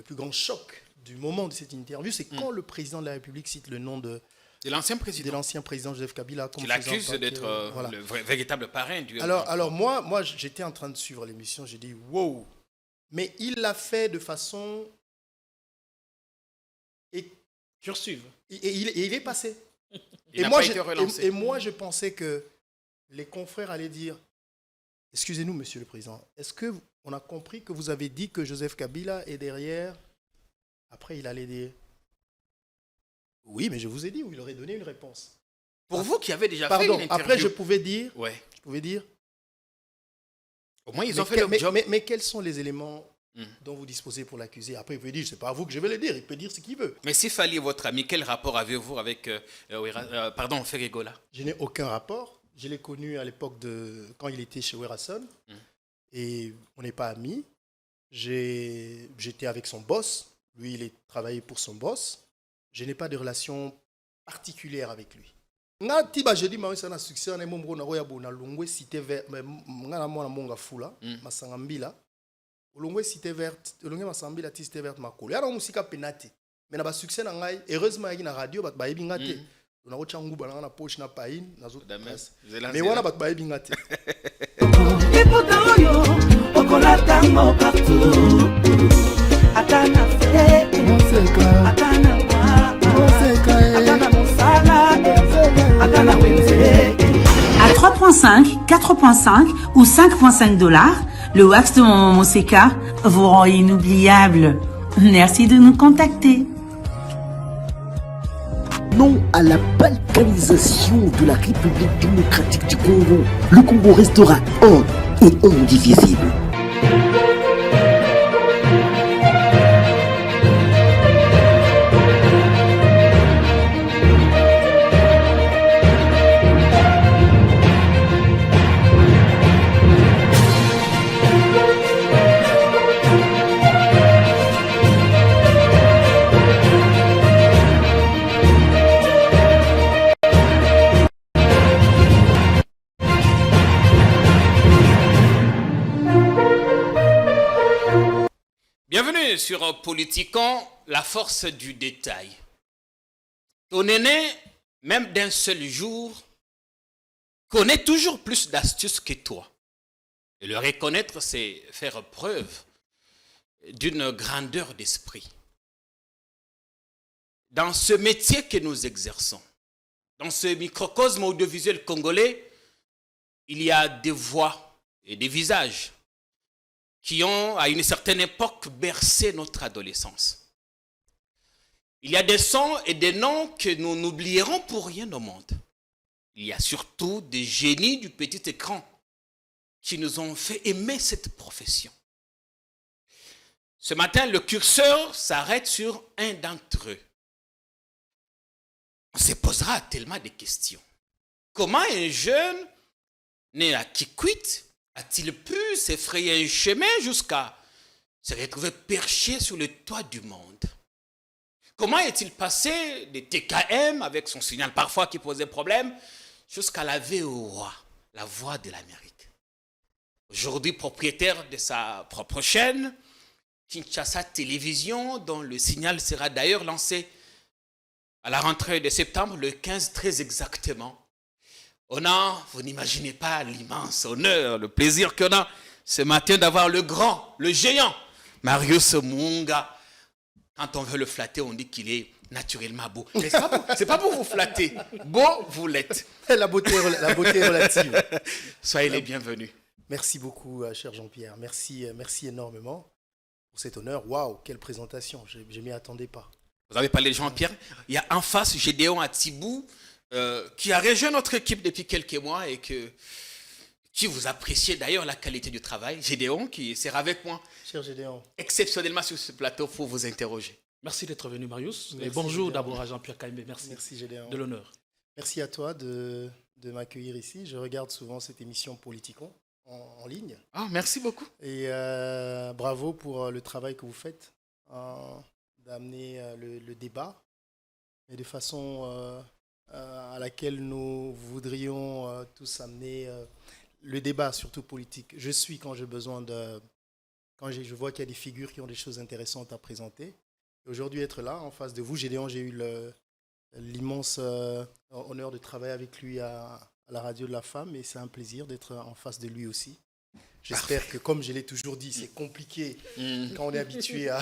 plus grands chocs du moment de cette interview, c'est quand le président de la République cite le nom de l'ancien président Joseph Kabila. Tu l'accuses d'être voilà. Le véritable parrain du... Alors moi, j'étais en train de suivre l'émission, j'ai dit « wow ». Mais il l'a fait de façon... cursive. Et il est passé. Il n'a pas été relancé. Et moi, je pensais que les confrères allaient dire « Excusez-nous, monsieur le président, est-ce qu'on a compris que vous avez dit que Joseph Kabila est derrière ?» Après, il allait dire « Oui, mais je vous ai dit » où il aurait donné une réponse. Pour vous qui avez déjà fait une interview. Après, je pouvais dire au moins, ils ont fait le job. Mais quels sont les éléments dont vous disposez pour l'accuser? Après, il peut dire, c'est pas à vous que je vais le dire, il peut dire ce qu'il veut. Mais si Fally est votre ami, quel rapport avez-vous avec Ferregola? Je n'ai aucun rapport. Je l'ai connu à l'époque quand il était chez Werason. Et on n'est pas amis. J'étais avec son boss. Lui, il travaillait pour son boss. Je n'ai pas de relation particulière avec lui. Ngati je dis ma ça na succès na mombo na roya bona longwe cité vert ngana mona monga fula masangambila longwe cité verte longwe masangambila cité verte makolo ya na musika penati mais na ba succès na ngai heureusement yaki na radio bat ba yebi ngate na ko changu bana na poche na pain na zo mais wana bat ba yebi ngate et pourtant yo okolata mo partout atana fait atana à 3,5, 4,5 ou 5,5 $, le wax de Maman Moseka vous rend inoubliable. Merci de nous contacter. Non à la balkanisation de la République démocratique du Congo. Le Congo restera un et indivisible. Bienvenue sur Politiquant, la force du détail. Ton aîné, même d'un seul jour, connaît toujours plus d'astuces que toi. Et le reconnaître, c'est faire preuve d'une grandeur d'esprit. Dans ce métier que nous exerçons, dans ce microcosme audiovisuel congolais, il y a des voix et des visages qui ont, à une certaine époque, bercé notre adolescence. Il y a des sons et des noms que nous n'oublierons pour rien au monde. Il y a surtout des génies du petit écran qui nous ont fait aimer cette profession. Ce matin, le curseur s'arrête sur un d'entre eux. On se posera tellement de questions. Comment un jeune né à Kikwit a-t-il pu s'effrayer un chemin jusqu'à se retrouver perché sur le toit du monde? Comment est-il passé des TKM avec son signal parfois qui posait problème jusqu'à la VOA, la voix de l'Amérique? Aujourd'hui propriétaire de sa propre chaîne, Kinshasa Télévision, dont le signal sera d'ailleurs lancé à la rentrée de septembre, le 15 très exactement. On a, vous n'imaginez pas l'immense honneur, le plaisir qu'on a ce matin d'avoir le grand, le géant, Marius Munga. Quand on veut le flatter, on dit qu'il est naturellement beau. Mais c'est pas pour vous flatter. Beau, vous l'êtes. La beauté relative. Soyez les bienvenus. Merci beaucoup, cher Jean-Pierre. Merci énormément pour cet honneur. Waouh, quelle présentation. Je ne m'y attendais pas. Vous avez parlé de Jean-Pierre. Il y a en face Gédéon Atibou, qui a rejoint notre équipe depuis quelques mois et qui vous appréciez d'ailleurs la qualité du travail. Gédéon qui sera avec moi. Cher Gédéon. Exceptionnellement sur ce plateau pour vous interroger. Merci d'être venu, Marius. Et bonjour d'abord à Jean-Pierre Kaimbe. Merci Gédéon. De l'honneur. Merci à toi de m'accueillir ici. Je regarde souvent cette émission Politiquant en ligne. Ah, merci beaucoup. Et bravo pour le travail que vous faites d'amener le débat et de façon à laquelle nous voudrions tous amener le débat, surtout politique. Je suis quand j'ai besoin quand je vois qu'il y a des figures qui ont des choses intéressantes à présenter. Et aujourd'hui, être là, en face de vous, Gédéon, j'ai eu l'immense honneur de travailler avec lui à la radio de la femme et c'est un plaisir d'être en face de lui aussi. J'espère que, comme je l'ai toujours dit, c'est compliqué quand on est habitué à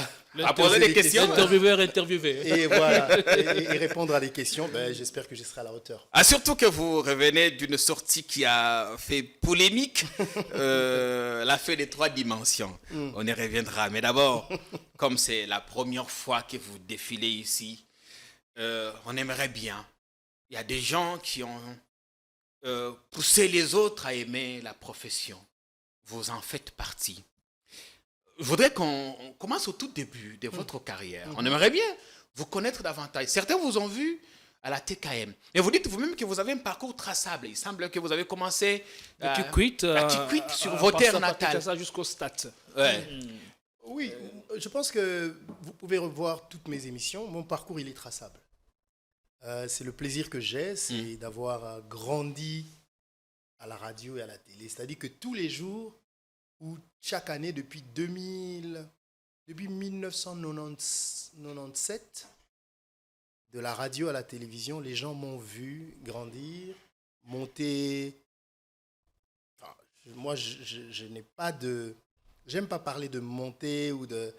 poser des questions. Intervieweur. Et voilà, et répondre à des questions. Ben, j'espère que je serai à la hauteur. Ah, surtout que vous revenez d'une sortie qui a fait polémique, la fée des 3 dimensions. On y reviendra. Mais d'abord, comme c'est la première fois que vous défilez ici, on aimerait bien. Il y a des gens qui ont poussé les autres à aimer la profession. Vous en faites partie. Je voudrais qu'on commence au tout début de votre carrière. On aimerait bien vous connaître davantage. Certains vous ont vu à la TKM. Et vous dites vous-même que vous avez un parcours traçable. Il semble que vous avez commencé à Kikwit sur vos terres natales. Jusqu'au stade. Ouais. Oui, je pense que vous pouvez revoir toutes mes émissions. Mon parcours, il est traçable. C'est le plaisir que j'ai, c'est d'avoir grandi à la radio et à la télé. C'est-à-dire que tous les jours, ou chaque année depuis 1997, de la radio à la télévision, les gens m'ont vu grandir, monter. Enfin, moi, je n'ai pas de... J'aime pas parler de monter ou de...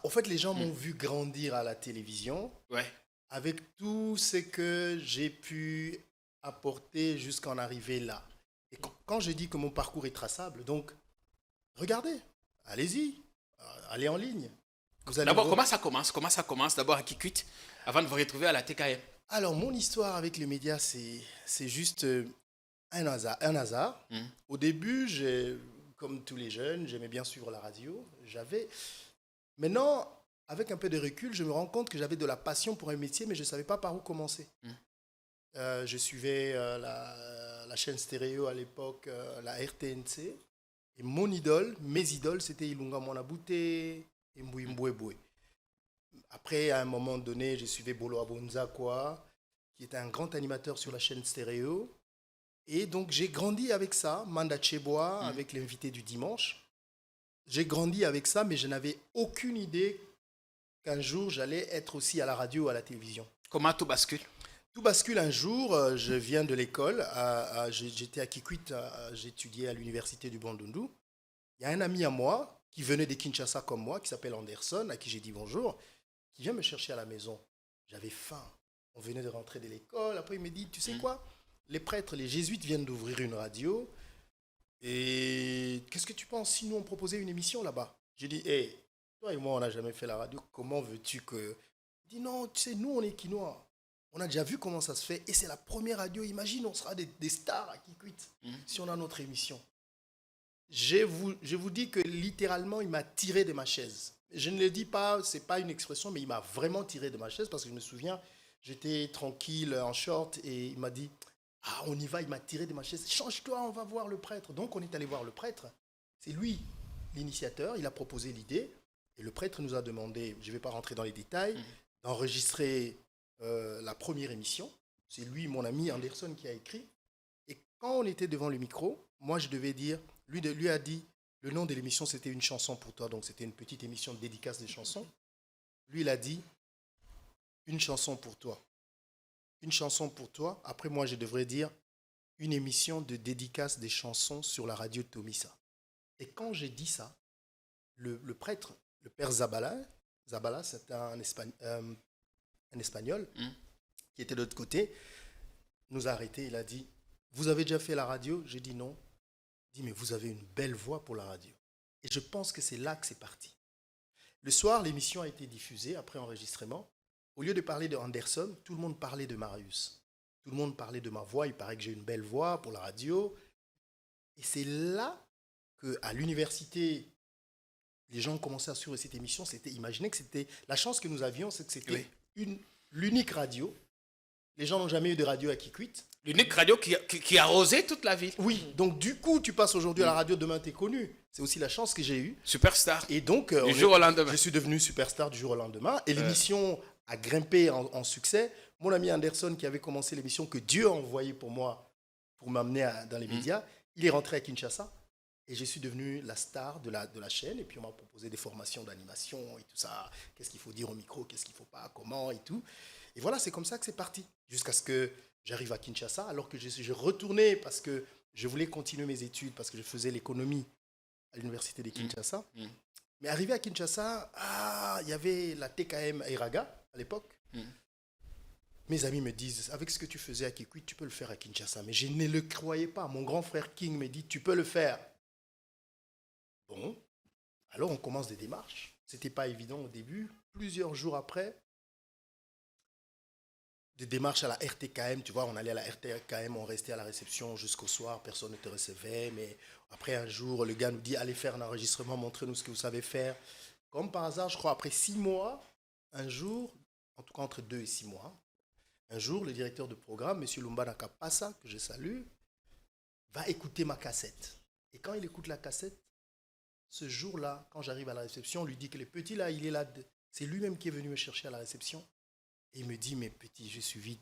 En fait, les gens m'ont vu grandir à la télévision. Ouais. Avec tout ce que j'ai pu apporter jusqu'à en arriver là. Et quand je dis que mon parcours est traçable, donc, regardez, allez-y, allez en ligne. D'abord, comment ça commence d'abord à Kikwit, avant de vous retrouver à la TKM? Alors, mon histoire avec les médias, c'est juste un hasard. Au début, comme tous les jeunes, j'aimais bien suivre la radio. Maintenant, avec un peu de recul, je me rends compte que j'avais de la passion pour un métier, mais je ne savais pas par où commencer. Je suivais la chaîne stéréo à l'époque, la RTNC. Et mes idoles, c'était Ilunga Mwanabute et Mbouimbouéboué. Après, à un moment donné, je suivais Bolo Abonza, qui était un grand animateur sur la chaîne stéréo. Et donc, j'ai grandi avec ça, Manda Cheboa, avec l'invité du dimanche. J'ai grandi avec ça, mais je n'avais aucune idée qu'un jour, j'allais être aussi à la radio ou à la télévision. Comment tout bascule? Tout bascule un jour, je viens de l'école, j'étais à Kikwit, j'étudiais à l'université du Bandundu. Il y a un ami à moi qui venait de Kinshasa comme moi, qui s'appelle Anderson, à qui j'ai dit bonjour, qui vient me chercher à la maison. J'avais faim, on venait de rentrer de l'école, après il me dit, tu sais quoi, les prêtres, les jésuites viennent d'ouvrir une radio, et qu'est-ce que tu penses si nous on proposait une émission là-bas? J'ai dit, hey, toi et moi on n'a jamais fait la radio, comment veux-tu que... Il dit, non, tu sais, nous on est Quinois. On a déjà vu comment ça se fait et c'est la première radio. Imagine, on sera des stars à Kikwit si on a notre émission. Je vous dis que littéralement, il m'a tiré de ma chaise. Je ne le dis pas, ce n'est pas une expression, mais il m'a vraiment tiré de ma chaise parce que je me souviens, j'étais tranquille en short et il m'a dit « Ah, on y va », il m'a tiré de ma chaise. « Change-toi, on va voir le prêtre ». Donc, on est allé voir le prêtre. C'est lui l'initiateur, il a proposé l'idée et le prêtre nous a demandé, je ne vais pas rentrer dans les détails, d'enregistrer... la première émission, c'est lui, mon ami Anderson, qui a écrit. Et quand on était devant le micro, moi je devais dire, lui a dit, le nom de l'émission c'était Une chanson pour toi, donc c'était une petite émission de dédicace des chansons. Lui il a dit, Une chanson pour toi. Une chanson pour toi. Après moi je devrais dire, une émission de dédicace des chansons sur la radio de Tomisa. Et quand j'ai dit ça, le prêtre, le père Zabala, c'est un Espagnol, qui était de l'autre côté, nous a arrêtés. Il a dit, vous avez déjà fait la radio? J'ai dit non. Il dit, mais vous avez une belle voix pour la radio. Et je pense que c'est là que c'est parti. Le soir, l'émission a été diffusée après enregistrement. Au lieu de parler de Anderson, tout le monde parlait de Marius. Tout le monde parlait de ma voix. Il paraît que j'ai une belle voix pour la radio. Et c'est là qu'à l'université, les gens ont commencé à suivre cette émission. Imaginez que c'était... La chance que nous avions, c'est que c'était l'unique radio. Les gens n'ont jamais eu de radio à Kikwit. L'unique radio qui arrosait toute la ville. Oui, donc du coup, tu passes aujourd'hui à la radio, demain tu es connu. C'est aussi la chance que j'ai eue. Superstar. Et donc, du jour au lendemain. Je suis devenu superstar du jour au lendemain. Et l'émission a grimpé en succès. Mon ami Anderson, qui avait commencé l'émission que Dieu a envoyée pour moi, pour m'amener dans les médias, il est rentré à Kinshasa. Et je suis devenu la star de la chaîne. Et puis, on m'a proposé des formations d'animation et tout ça. Qu'est-ce qu'il faut dire au micro, qu'est-ce qu'il ne faut pas, comment et tout. Et voilà, c'est comme ça que c'est parti. Jusqu'à ce que j'arrive à Kinshasa, alors que je retournais parce que je voulais continuer mes études, parce que je faisais l'économie à l'université de Kinshasa. Mais arrivé à Kinshasa, il y avait la TKM Eraga à l'époque. Mes amis me disent, avec ce que tu faisais à Kikwit, tu peux le faire à Kinshasa. Mais je ne le croyais pas. Mon grand frère King me dit, tu peux le faire. Bon, alors on commence des démarches. Ce n'était pas évident au début. Plusieurs jours après, des démarches à la RTKM, tu vois, on allait à la RTKM, on restait à la réception jusqu'au soir, personne ne te recevait. Mais après un jour, le gars nous dit, allez faire un enregistrement, montrez-nous ce que vous savez faire. Comme par hasard, je crois, après 6 mois, un jour, en tout cas entre 2 et 6 mois, un jour, le directeur de programme, M. Lumba Nakapasa, que je salue, va écouter ma cassette. Et quand il écoute la cassette, ce jour-là, quand j'arrive à la réception, on lui dit que le petit là, il est là. C'est lui-même qui est venu me chercher à la réception. Et il me dit, mais petit, j'ai suivi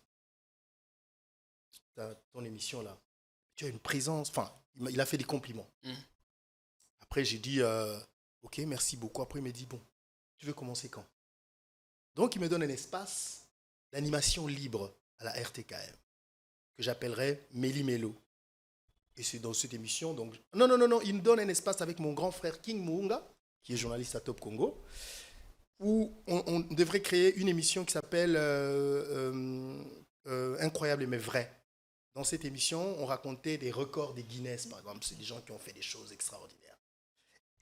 ton émission là. Tu as une présence. Enfin, il a fait des compliments. Après, j'ai dit, ok, merci beaucoup. Après, il me dit, bon, tu veux commencer quand? Donc, il me donne un espace d'animation libre à la RTKM, que j'appellerais Méli Mélo. Et c'est dans cette émission, donc... Non, il me donne un espace avec mon grand frère King Muunga, qui est journaliste à Top Congo, où on devrait créer une émission qui s'appelle Incroyable mais vrai. Dans cette émission, on racontait des records des Guinness, par exemple. C'est des gens qui ont fait des choses extraordinaires.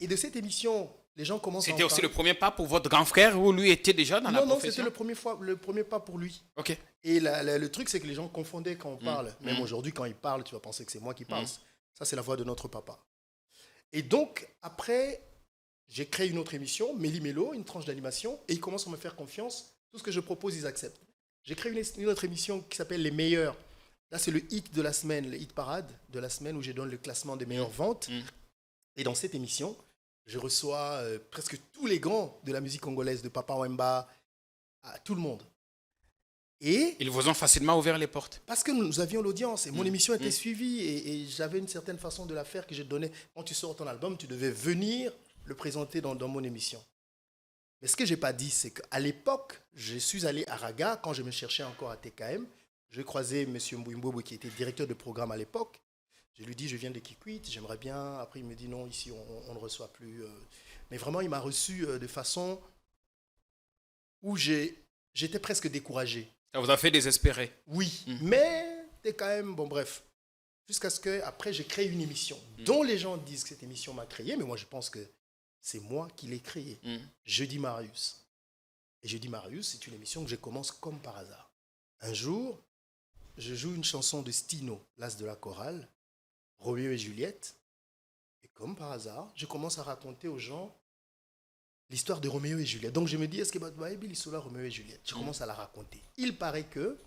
Et de cette émission, les gens commencent à en C'était aussi parler. le premier pas pour votre grand frère ou lui était déjà dans la profession? Non, c'était le premier pas pour lui. Ok. Et le truc, c'est que les gens confondaient quand on parle. Même aujourd'hui, quand il parle, tu vas penser que c'est moi qui parle. Ça, c'est la voix de notre papa. Et donc, après, j'ai créé une autre émission, Méli Mélo, une tranche d'animation, et ils commencent à me faire confiance. Tout ce que je propose, ils acceptent. J'ai créé une autre émission qui s'appelle Les Meilleurs. Là, c'est le hit de la semaine, le hit parade de la semaine, où je donne le classement des meilleures ventes. Et dans cette émission, je reçois presque tous les grands de la musique congolaise, de Papa Wemba, à tout le monde. Et Ils vous ont facilement ouvert les portes. parce que nous avions l'audience et mon émission était suivie et j'avais une certaine façon de la faire que je donnais. Quand tu sors ton album, tu devais venir le présenter dans mon émission. Mais ce que je n'ai pas dit, c'est qu'à l'époque, je suis allé à Raga, quand je me cherchais encore à TKM. Je croisais M. Mbouimbobo qui était directeur de programme à l'époque. Je lui dis, je viens de Kikwit, j'aimerais bien. Après, il me dit, non, ici, on ne reçoit plus. Mais vraiment, il m'a reçu de façon où j'étais presque découragé. Ça vous a fait désespérer. Oui, mais t'es quand même... Bon, bref. Jusqu'à ce que après j'ai créé une émission dont les gens disent que cette émission m'a créé, mais moi, je pense que c'est moi qui l'ai créée. Jeudi Marius. Et Jeudi Marius, c'est une émission que je commence comme par hasard. Un jour, je joue une chanson de Stino, l'as de la chorale, Roméo et Juliette. Et comme par hasard, je commence à raconter aux gens l'histoire de Roméo et Juliette. Donc je me dis, est-ce que l'histoire de Roméo et Juliette? Je commence à la raconter. Il paraît que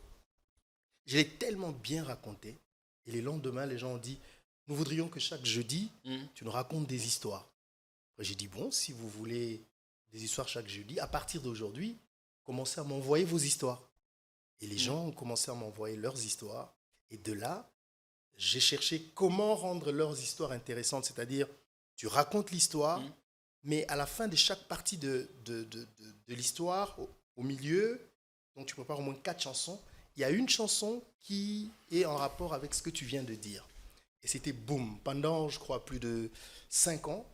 je l'ai tellement bien raconté. Et les lendemains, les gens ont dit, nous voudrions que chaque jeudi, tu nous racontes des histoires. Après, j'ai dit, bon, si vous voulez des histoires chaque jeudi, à partir d'aujourd'hui, commencez à m'envoyer vos histoires. Et les gens ont commencé à m'envoyer leurs histoires. Et de là, j'ai cherché comment rendre leurs histoires intéressantes. C'est-à-dire, tu racontes l'histoire, mais à la fin de chaque partie de l'histoire, au milieu, donc tu prépares au moins 4 chansons, il y a une chanson qui est en rapport avec ce que tu viens de dire. Et c'était boum. Pendant, je crois, plus de 5 ans,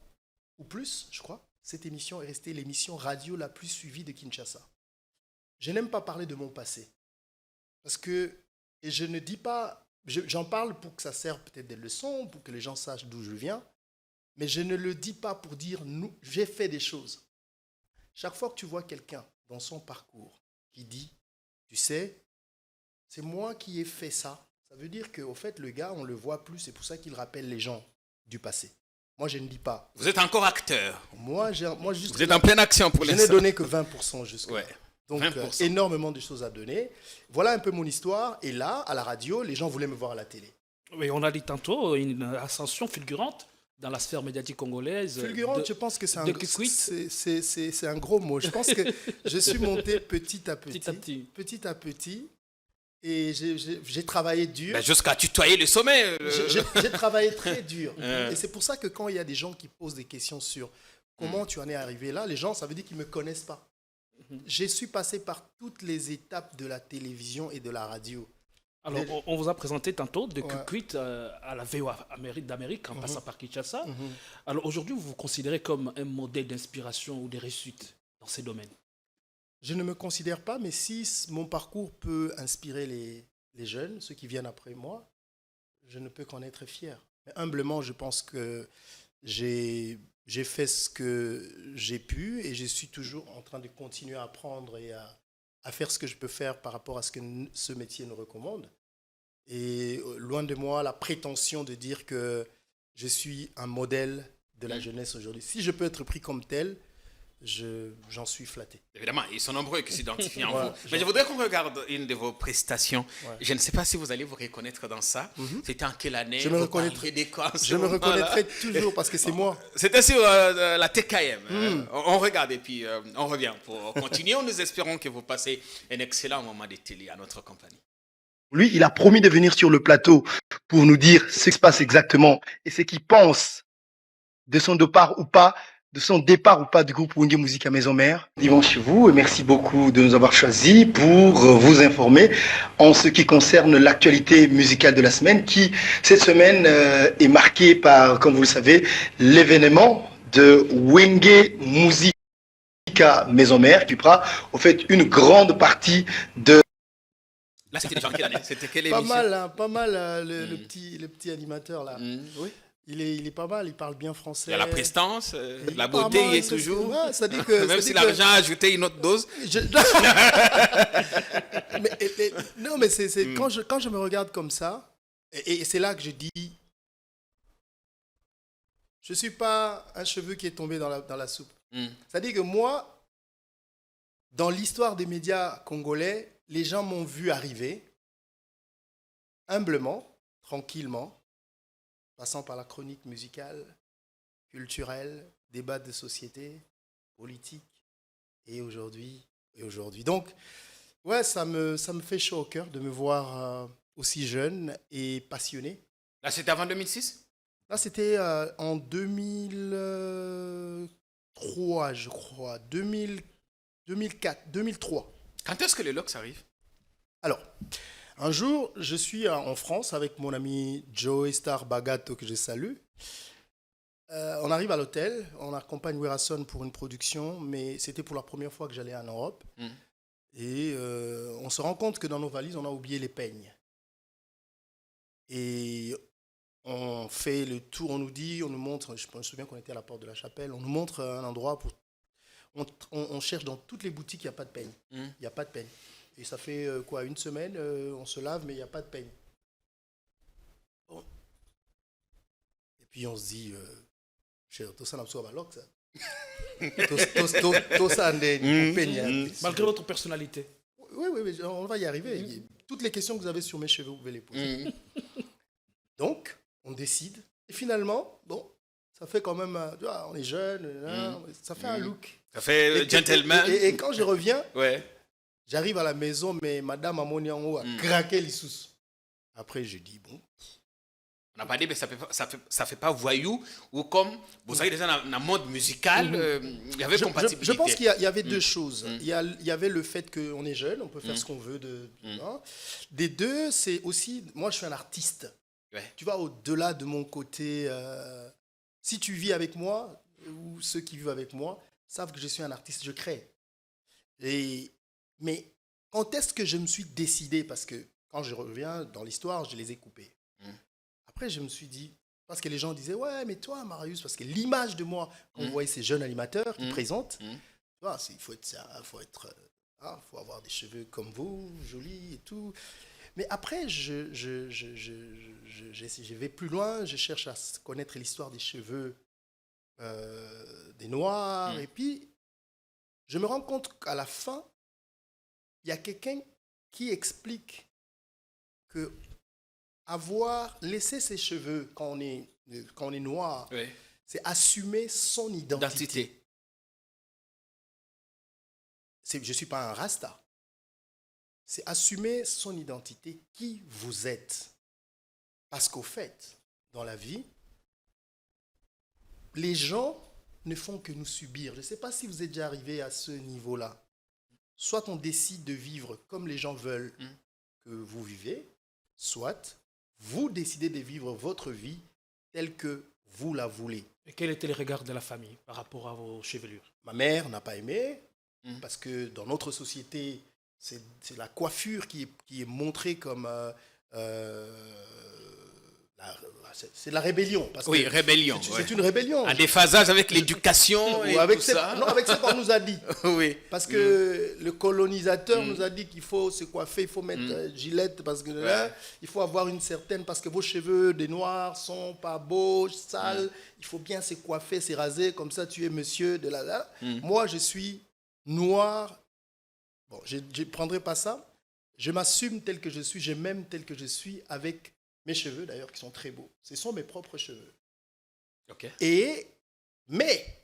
ou plus, je crois, cette émission est restée l'émission radio la plus suivie de Kinshasa. Je n'aime pas parler de mon passé. Parce que, et je ne dis pas, j'en parle pour que ça serve peut-être des leçons, pour que les gens sachent d'où je viens, mais je ne le dis pas pour dire, j'ai fait des choses. Chaque fois que tu vois quelqu'un dans son parcours qui dit, tu sais, c'est moi qui ai fait ça, ça veut dire qu'au fait, le gars, on ne le voit plus, c'est pour ça qu'il rappelle les gens du passé. Moi, je ne dis pas. Vous êtes encore acteur. Moi juste vous êtes en pleine action pour l'instant. Je n'ai donné que 20% jusqu'à ouais. Donc, énormément de choses à donner. Voilà un peu mon histoire. Et là, à la radio, les gens voulaient me voir à la télé. Oui, on a dit tantôt une ascension fulgurante dans la sphère médiatique congolaise. Fulgurante, je pense que c'est un gros mot. Je pense que je suis monté petit à petit. Petit à petit. Et j'ai travaillé dur. Ben, jusqu'à tutoyer le sommet. J'ai travaillé très dur. Et c'est pour ça que quand il y a des gens qui posent des questions sur comment tu en es arrivé là, les gens, ça veut dire qu'ils ne me connaissent pas. Je suis passé par toutes les étapes de la télévision et de la radio. Alors, on vous a présenté tantôt de Kukwit à la VOA d'Amérique, en passant par Kinshasa. Alors, aujourd'hui, vous vous considérez comme un modèle d'inspiration ou de réussite dans ces domaines? Je ne me considère pas, mais si mon parcours peut inspirer les jeunes, ceux qui viennent après moi, je ne peux qu'en être fier. Mais humblement, je pense que j'ai fait ce que j'ai pu et je suis toujours en train de continuer à apprendre et à faire ce que je peux faire par rapport à ce que ce métier nous recommande. Et loin de moi la prétention de dire que je suis un modèle de la jeunesse aujourd'hui. Si je peux être pris comme tel, j'en suis flatté. Évidemment, ils sont nombreux qui s'identifient en Voilà, vous. Mais je voudrais qu'on regarde une de vos prestations. Ouais. Je ne sais pas si vous allez vous reconnaître dans ça. C'était en quelle année? Je me reconnaîtrai toujours parce que c'est moi. C'était sur la TKM. On regarde et puis on revient pour continuer. Nous espérons que vous passez un excellent moment de télé à notre compagnie. Lui, il a promis de venir sur le plateau pour nous dire ce qui se passe exactement et ce qu'il pense de son départ ou pas du groupe Wenge Musica Maison Mère. Dimanche chez vous et merci beaucoup de nous avoir choisis pour vous informer en ce qui concerne l'actualité musicale de la semaine qui, cette semaine, est marquée par, comme vous le savez, l'événement de Wenge Musica Maison Mère qui prend au fait une grande partie de... Là, c'était genre quelle année? C'était quelle Pas émission? mal, le petit animateur là. Oui. Il est pas mal, il parle bien français. Il y a la prestance, Il la est pas beauté mal, y est ça, toujours. ouais, ça dit que, Même si l'argent a ajouté une autre dose. Non, mais c'est quand je me regarde comme ça, et c'est là que je dis, je ne suis pas un cheveu qui est tombé dans la soupe. C'est-à-dire que moi, dans l'histoire des médias congolais, les gens m'ont vu arriver humblement, tranquillement, passant par la chronique musicale, culturelle, débat de société, politique, et aujourd'hui. Donc, ouais, ça me fait chaud au cœur de me voir aussi jeune et passionné. Là, c'était avant 2006? Là, c'était en 2003, je crois. 2004, 2003. Quand est-ce que le LOX arrive? Alors, un jour, je suis en France avec mon ami Joey Star Bagato, que je salue. On arrive à l'hôtel, on accompagne Werason pour une production, mais c'était pour la première fois que j'allais en Europe. Et on se rend compte que dans nos valises, on a oublié les peignes. Et on fait le tour, on nous montre, je me souviens qu'on était à la porte de la chapelle, on nous montre un endroit pour... On cherche dans toutes les boutiques, il n'y a pas de peigne. Il n'y a pas de peigne. Et ça fait une semaine, on se lave, mais il n'y a pas de peigne. Bon. Et puis on se dit, tout ça n'a pas l'oc, ça. Tout ça n'est peigne. Malgré votre personnalité. Oui, on va y arriver. Toutes les questions que vous avez sur mes cheveux, vous pouvez les poser. Donc, on décide. Et finalement, bon, ça fait quand même, tu vois, on est jeune, ça fait un look. Ça fait gentleman. Et quand je reviens, Ouais. j'arrive à la maison, mais Madame Amoniango a craqué les sous. Après, je dis, bon. On n'a pas dit, mais ça fait pas voyou, ou comme, vous savez, déjà dans le monde musical, il y avait compatibilité. Je pense qu'il y avait deux choses. Il y avait le fait qu'on est jeune, on peut faire ce qu'on veut. Des deux, c'est aussi, moi je suis un artiste. Ouais. Tu vois, au-delà de mon côté, si tu vis avec moi, ou ceux qui vivent avec moi, savent que je suis un artiste, je crée. Mais quand est-ce que je me suis décidé, parce que quand je reviens dans l'histoire, je les ai coupés. Après, je me suis dit, parce que les gens disaient, ouais, mais toi, Marius, parce que l'image de moi, quand on voyait ces jeunes animateurs qui présentent, tu vois, il faut être ça, faut avoir des cheveux comme vous, jolis et tout. Mais après, je vais plus loin, je cherche à connaître l'histoire des cheveux des Noirs, et puis je me rends compte qu'à la fin, il y a quelqu'un qui explique que laisser ses cheveux quand on est noir, c'est assumer son identité. Je ne suis pas un rasta. c'est assumer son identité, qui vous êtes. Parce qu'au fait, dans la vie, les gens ne font que nous subir. Je ne sais pas si vous êtes déjà arrivé à ce niveau-là. Soit on décide de vivre comme les gens veulent que vous vivez, soit vous décidez de vivre votre vie telle que vous la voulez. Et quel était le regard de la famille par rapport à vos chevelures? Ma mère n'a pas aimé, parce que dans notre société, c'est la coiffure qui est montrée comme... c'est la rébellion. Parce Oui, que rébellion. C'est une rébellion. Un déphasage avec l'éducation et avec tout ce, ça. non, avec ce qu'on nous a dit. Oui. Parce que le colonisateur nous a dit qu'il faut se coiffer, il faut mettre gilette, parce que là, il faut avoir une certaine... Parce que vos cheveux des noirs sont pas beaux, sales, il faut bien se coiffer, se raser, comme ça tu es monsieur de la... Moi, je suis noir. Bon, je ne prendrai pas ça. Je m'assume tel que je suis, je m'aime tel que je suis, avec mes cheveux d'ailleurs qui sont très beaux. Ce sont mes propres cheveux. Ok. Mais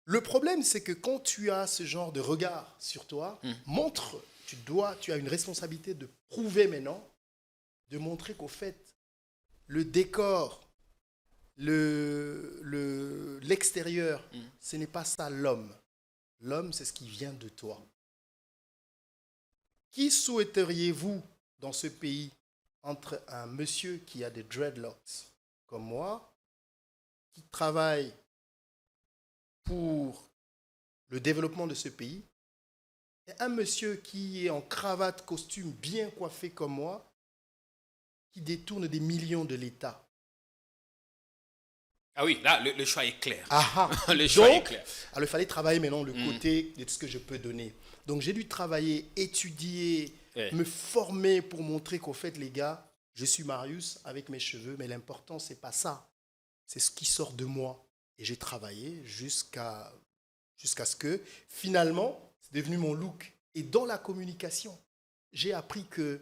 le problème, c'est que quand tu as ce genre de regard sur toi, tu as une responsabilité de prouver maintenant, de montrer qu'au fait, le décor, l'extérieur, ce n'est pas ça l'homme. L'homme, c'est ce qui vient de toi. Qui souhaiteriez-vous dans ce pays entre un monsieur qui a des dreadlocks comme moi, qui travaille pour le développement de ce pays, et un monsieur qui est en cravate, costume, bien coiffé comme moi, qui détourne des millions de l'État? Ah oui, là, le choix est clair. Le choix est clair. Alors, il fallait travailler maintenant le côté de ce que je peux donner. Donc, j'ai dû travailler, étudier, me former pour montrer qu'au fait, les gars, je suis Marius avec mes cheveux, mais l'important, ce n'est pas ça. C'est ce qui sort de moi. Et j'ai travaillé jusqu'à ce que, finalement, c'est devenu mon look. Et dans la communication, j'ai appris que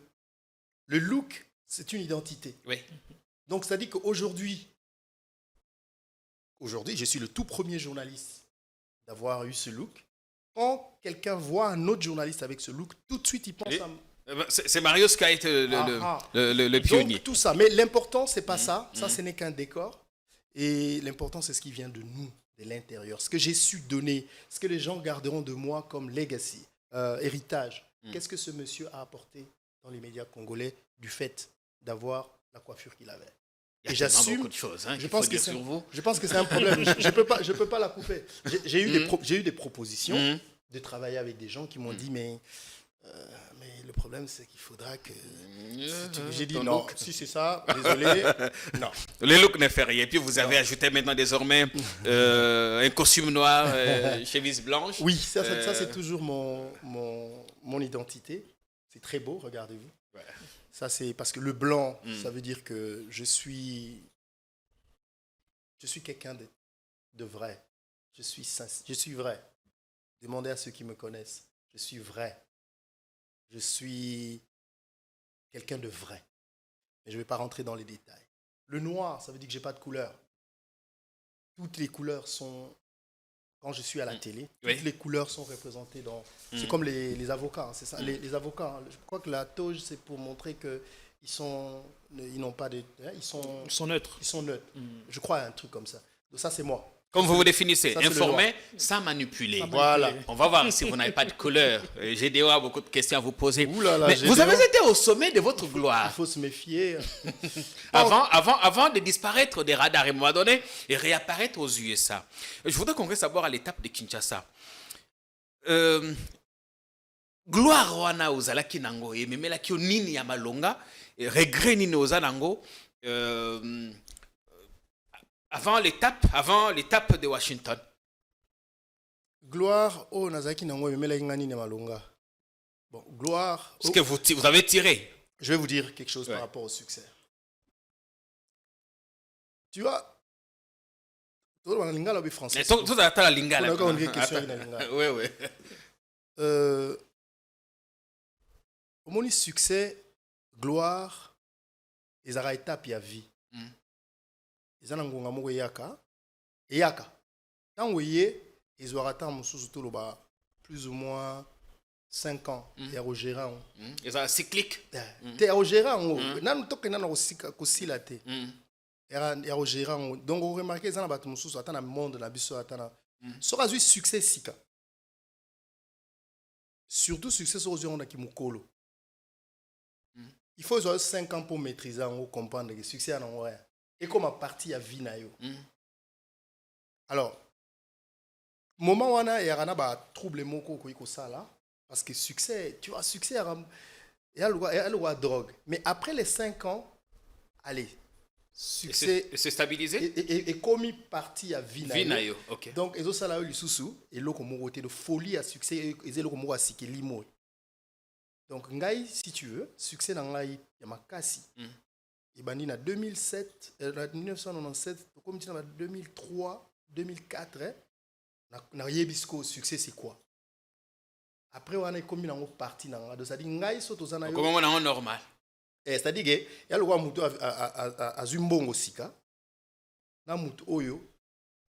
le look, c'est une identité. Oui. Donc, ça dit qu'aujourd'hui, je suis le tout premier journaliste d'avoir eu ce look. Quand quelqu'un voit un autre journaliste avec ce look, tout de suite, il pense à... C'est Marius qui a été le pionnier. Donc, tout ça. Mais l'important, ce n'est pas ça. Ça, ce n'est qu'un décor. Et l'important, c'est ce qui vient de nous, de l'intérieur. Ce que j'ai su donner, ce que les gens garderont de moi comme legacy, héritage. Qu'est-ce que ce monsieur a apporté dans les médias congolais du fait d'avoir la coiffure qu'il avait? Il y a tellement beaucoup de choses je pense que c'est un problème. Je peux pas la couper. J'ai eu des propositions de travailler avec des gens qui m'ont dit, mais le problème, c'est qu'il faudra que... J'ai dit non, si c'est ça, désolé, non. Le look ne fait rien. Et puis vous avez ajouté maintenant désormais un costume noir, chemise blanche. Oui, ça c'est toujours mon identité. C'est très beau, regardez-vous. Ouais. Ça, c'est parce que le blanc, ça veut dire que je suis quelqu'un de vrai. Je suis vrai. Demandez à ceux qui me connaissent. Je suis vrai. Je suis quelqu'un de vrai. Mais je ne vais pas rentrer dans les détails. Le noir, ça veut dire que je n'ai pas de couleur. Toutes les couleurs sont... Quand je suis à la télé, toutes les couleurs sont représentées dans... C'est comme les avocats, c'est ça. Les avocats, je crois que la toge, c'est pour montrer ils n'ont pas de... Ils sont neutres. Ils sont neutres. Je crois à un truc comme ça. Donc ça, c'est moi. Comme vous définissez, informer sans manipuler. Voilà. On va voir si vous n'avez pas de couleur. J'ai déjà beaucoup de questions à vous poser. Oulala, mais vous avez été au sommet de votre gloire. Il faut se méfier. avant de disparaître des radars à un moment donné et réapparaître aux USA. Je voudrais qu'on reste d'abord à l'étape de Kinshasa. Gloire wana ozalaki nango ememelaki nini ya malonga regret nini oza nango avant l'étape de Washington. Gloire oh nazaki nango ememelaki nini ya malonga. Bon, gloire. Ce que vous avez tiré. Je vais vous dire quelque chose par rapport au succès. Tu vois, tout le lingala français. Tout à la lingala. Oui. Au moins succès, gloire, ils ont étape à vie. Ils ont un ngonga yaka. Tant que ils ont atteint plus ou moins 5 ans ya kogéra yango eza cyclique te ya kogéra yango nanu toke nanu kosila te ya kogéra yango donc oremarke eza na bato mosusu ata na monde na biso ata na soki azwi succès sika surtout succès soki ozwi yango naki mokolo il faut ezwa 5 ans pour maîtriser yango comprendre que succès ya nango ya ekoma partie ya vie na yo alors moment wana eyaka na batrouble moko okoki kosala parce que succès tu vois succès eya lokwa drogue mais après les 5 ans allez succès se stabiliser ekomi partie ya vie na yo okay. Donc ezosala yo lisusu eloko moko te de folie ya succès eza eloko moko asikeli moi donc ngai si tu veux succès na ngai ya makasi ebandi na 2007 1997 tokomi tina na 2003 2004 na yebi siko succès c'est quoi après wana ekomi nango partie na nga c'est-à-dire ngai so tozana yo comment nango normal c'est-à-dire que ya lokwa mutu azwi mbongo sika na mutu oyo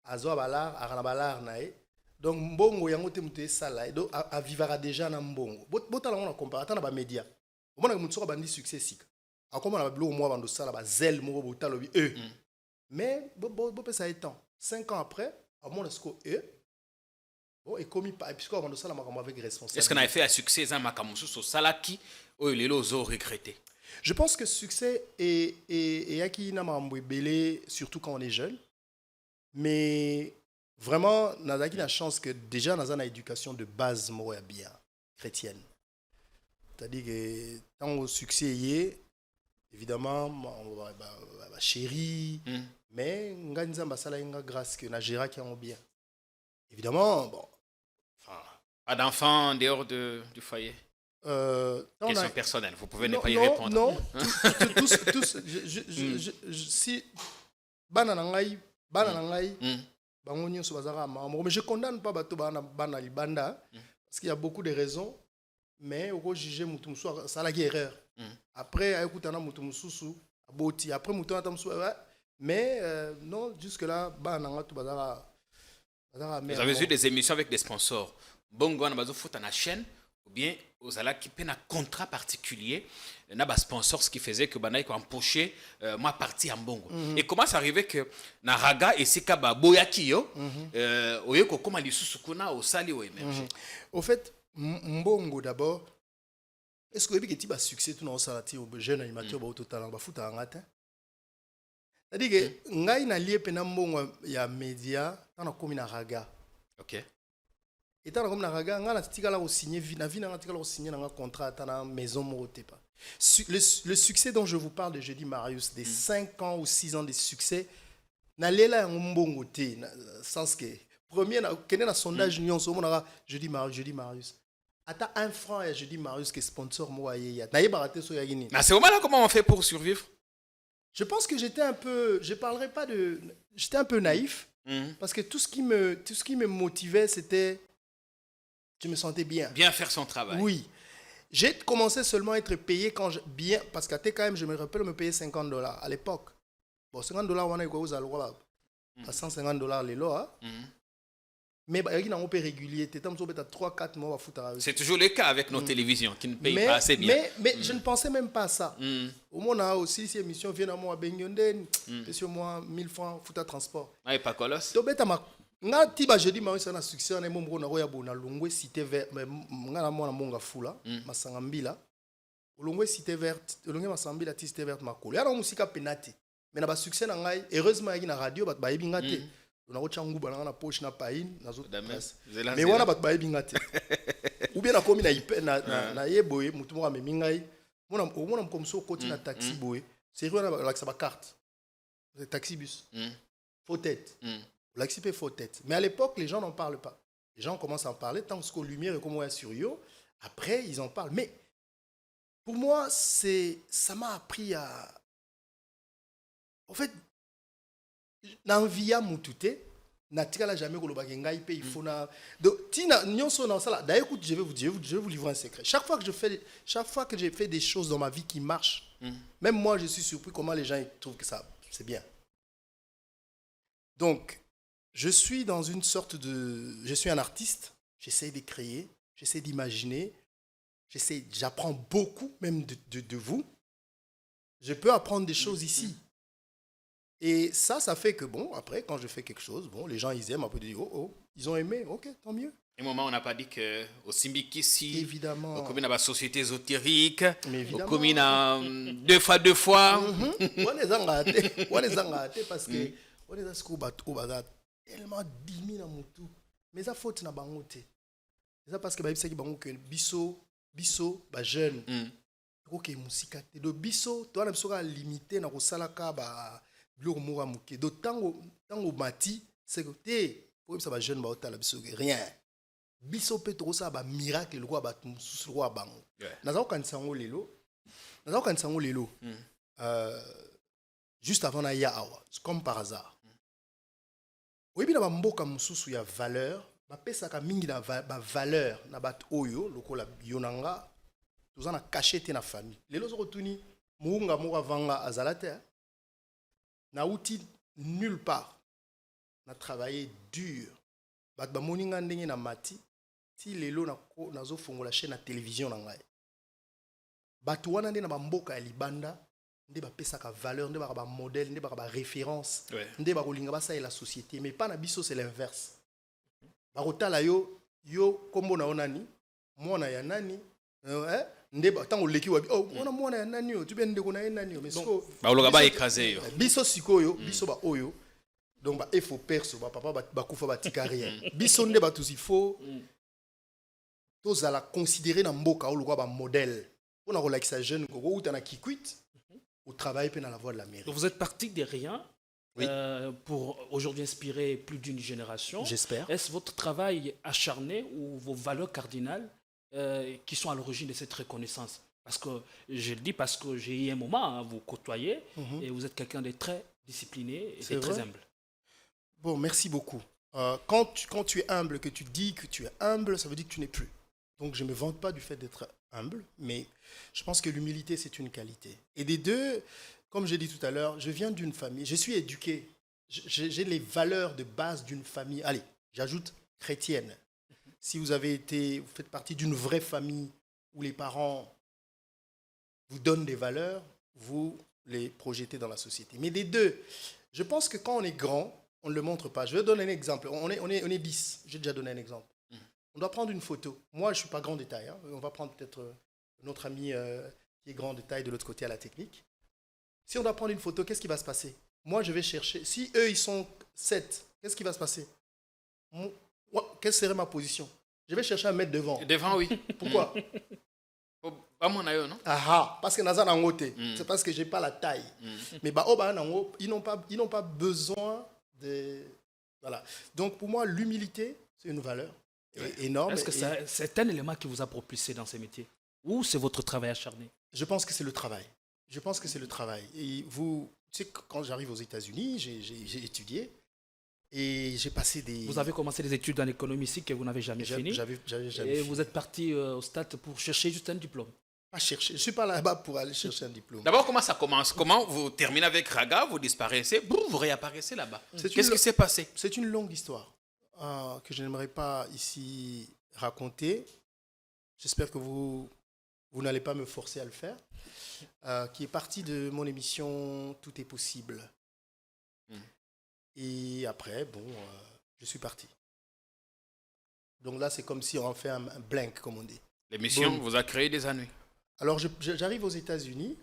azwa balar akana balar na ye donc mbongo yango te mutu esala donc avivaka déjà na mbongo botala ngo na comparateur na bamédia omona mutu soko bandi succès sika akoma na biloko mwa bando sala bazel moko botalobi mais bopesa ye temps 5 ans après amona siko bon ekomi pa puisque bando sala makambo avec responsabilité. Est-ce qu'on a fait un succès eza makambo so salaki oyo lelo ozo regretter? Je pense que succès est acquis na makambo ebele surtout quand on est jeune. Mais vraiment nazaki na chance que déjà naza na éducation de base moko ya bien chrétienne. C'est-à-dire que tant au succès yé évidemment ma chérie mais nga nzamba sala nga grâce que na géra qui en bien. Évidemment bon pas d'enfants en dehors du foyer. Question personnelle, vous pouvez ne pas y répondre. Non, tous si bana nangai bango nyonso bazaka maman mais je condamne pas bato bana libanda parce qu'il y a beaucoup de raisons mais oko juger mutu musu ça la erreur. Après ayekutana mutu mususu aboti après mutu ata musu mais non jusque là bana nga to bazaka vous avez vu des émissions avec des sponsors bongo na bazo foot na chaîne ou bien aux ala qui peine un contrat particulier na ba sponsor ce qui faisait que banaï ko empocher moi parti en bongo et comment ça arrivait que na raga et sika ba boyaki yo oyeko koma lisusu kuna au sali au émerger au fait mbongo d'abord est-ce que tu as succès tout dans salati au jeune animateur ba auto talent ba foot en ngata c'est-à-dire que ngai na lié pena mbongo ya média na komi na raga OK. Et tant comme na raga nga na tikala ko signer na vie na tikala ko signer na contrat ta na maison morote pas le succès dont je vous parle de Jeudi Marius des 5 ans ou 6 ans de succès na lela mbongo te sens que premier na kene na sondage nyonso mona Jeudi Marius ata 1 franc ya Jeudi Marius que sponsor mo ya na yeba raté so ya gini na c'est là comment on fait pour survivre. Je pense que j'étais un peu j'étais un peu naïf parce que tout ce qui me motivait c'était je me sentais bien. Bien faire son travail. Oui. J'ai commencé seulement à être payé bien, parce qu'à quand même, je me rappelle, me payer $50 à l'époque. Bon, $50, on a eu quoi à $150 les lois. Mais il y a un peu régulier. Tu as 3-4 mois à foutre. C'est toujours le cas avec nos télévisions qui ne payent pas assez bien. Mais je ne pensais même pas à ça. Au moins, on a aussi ces émissions viennent à moi à Benyonden, sur moi 1000 francs, foutre à transport. Ah, et pas colosse. Donc, nga tiba jeudi Marius na succès na mombo na roya bona longwe cité vert nga na mona monga fula masanga mbila longwe cité verte longwe masambila cité verte makolo ya na musika penati mais na ba succès na ngai heureusement yaki na radio bat bayebi ngate na ko changu bana na poche na pain na zo mais wana bat bayebi ngate ou bien na komi na ipe na yeboye mutu mo amemi ngai mona comme so côté na taxi boye c'est rien avec sa carte taxi bus faux tête L'axipé faux tête. Mais à l'époque, les gens n'en parlent pas. Les gens commencent à en parler tant que lumière et comme on est sur eux. Après, ils en parlent. Mais pour moi, ça m'a appris à. En fait, n'envia moutouté. N'a jamais que il faut na. Donc, tina nyonso na sala. D'ailleurs, écoute, je vais vous livrer un secret. Chaque fois que j'ai fait des choses dans ma vie qui marchent, même moi, je suis surpris comment les gens trouvent que ça, c'est bien. Donc, je suis dans une sorte de... Je suis un artiste, j'essaie de créer, j'essaie d'imaginer, j'apprends beaucoup même de vous. Je peux apprendre des choses ici. Et ça fait que, bon, après, quand je fais quelque chose, bon, les gens, ils aiment, après, ils disent, oh, ils ont aimé, ok, tant mieux. Et au moment, on n'a pas dit qu'au Simbikisi, Évidemment. au commune à société ésotérique, Mais évidemment. au commune à deux fois. On les a ratés parce que on les a tellement dimi na mutu. Mais ça faute na bangote. C'est ça parce que c'est que biso ba jeune. OK musika te do biso to na biso ka limité na ko salaka ba biloko moko muke. Do tango mati c'est que te pour ça ba jeune ba otala biso rien. Biso pe to ça ba miracle le roi ba mususu roi bango. Naza kanisa ngo lelo. Juste avant na ya awa, comme par hasard. Oui, bien, mboka mususu ya valeur, bapesaka mingi na valeur na bat oyo lokola yonanga, tozana caché te na famille. Lelo zo tuni muunga moko vanga azalate. Na outil nulle part. Na travaillé dur. Bat ba moninga ndenge na mati, ti lelo na zo fongola chaîne na télévision na ngai. Bat wana ndenge na mboka ya libanda. Nde ba pesaka valeur, nde ba modèle, nde ba référence, nde ba kolinga ba sa la société, mais pas na biso c'est l'inverse. Ba kotala yo kombo na onani, mwana ya nani, nde ba tango leki wa mwana ya nani yo, tu bien ndeko na ye nani yo, mais siko ba ologa ba écraser yo. Biso sikoyo, biso ba oyo. Donc ba efo perso, ba papa ba kufa ba tika rien. Biso nde ba tusi fo. Tozala considérer na mboka o lokwa ba modèle. On a relaxé jeune gogo ou tana kikwit. Au travail et dans la voie de la mairie. Donc vous êtes parti de rien pour aujourd'hui inspirer plus d'une génération. J'espère. Est-ce votre travail acharné ou vos valeurs cardinales qui sont à l'origine de cette reconnaissance? Parce que je le dis parce que j'ai eu un moment à vous côtoyer et vous êtes quelqu'un de très discipliné et de très humble. Bon, merci beaucoup. Quand tu es humble, que tu dis que tu es humble, ça veut dire que tu n'es plus. Donc je ne me vante pas du fait d'être humble, mais je pense que l'humilité, c'est une qualité. Et des deux, comme j'ai dit tout à l'heure, je viens d'une famille, je suis éduqué, j'ai les valeurs de base d'une famille, allez, j'ajoute chrétienne. Si vous faites partie d'une vraie famille où les parents vous donnent des valeurs, vous les projetez dans la société. Mais des deux, je pense que quand on est grand, on ne le montre pas. Je vais donner un exemple. On est 10, j'ai déjà donné un exemple. On doit prendre une photo. Moi, je ne suis pas grand détail. On va prendre peut-être notre ami qui est grand détail de l'autre côté à la technique. Si on doit prendre une photo, qu'est-ce qui va se passer? Moi, je vais chercher. Si eux, ils sont 7, qu'est-ce qui va se passer? Quelle serait ma position? Je vais chercher à me mettre devant. Devant, oui. Pourquoi? Pas mon aïe, non? Parce que Nazan a ngoté. C'est parce que je n'ai pas la taille. Mais ils n'ont pas besoin de... Voilà. Donc, pour moi, l'humilité, c'est une valeur. Énorme. Est-ce que c'est un élément qui vous a propulsé dans ces métiers? Ou c'est votre travail acharné? Je pense que c'est le travail. Et vous, tu sais, quand j'arrive aux États-Unis, j'ai étudié et j'ai passé des... Vous avez commencé des études en économie ici que vous n'avez jamais fini. J'avais jamais et vous êtes parti au stade pour chercher juste un diplôme. Pas chercher. Je ne suis pas là-bas pour aller chercher un diplôme. D'abord, comment ça commence? Comment vous terminez avec Raga, vous disparaissez, vous réapparaissez là-bas? Qu'est-ce qui s'est passé? C'est une longue histoire. Que je n'aimerais pas ici raconter. J'espère que vous n'allez pas me forcer à le faire. Qui est partie de mon émission Tout est possible. Et après, je suis parti. Donc là, c'est comme si on fait un blank, comme on dit. L'émission vous a créé des ennuis. Alors, j'arrive aux États-Unis.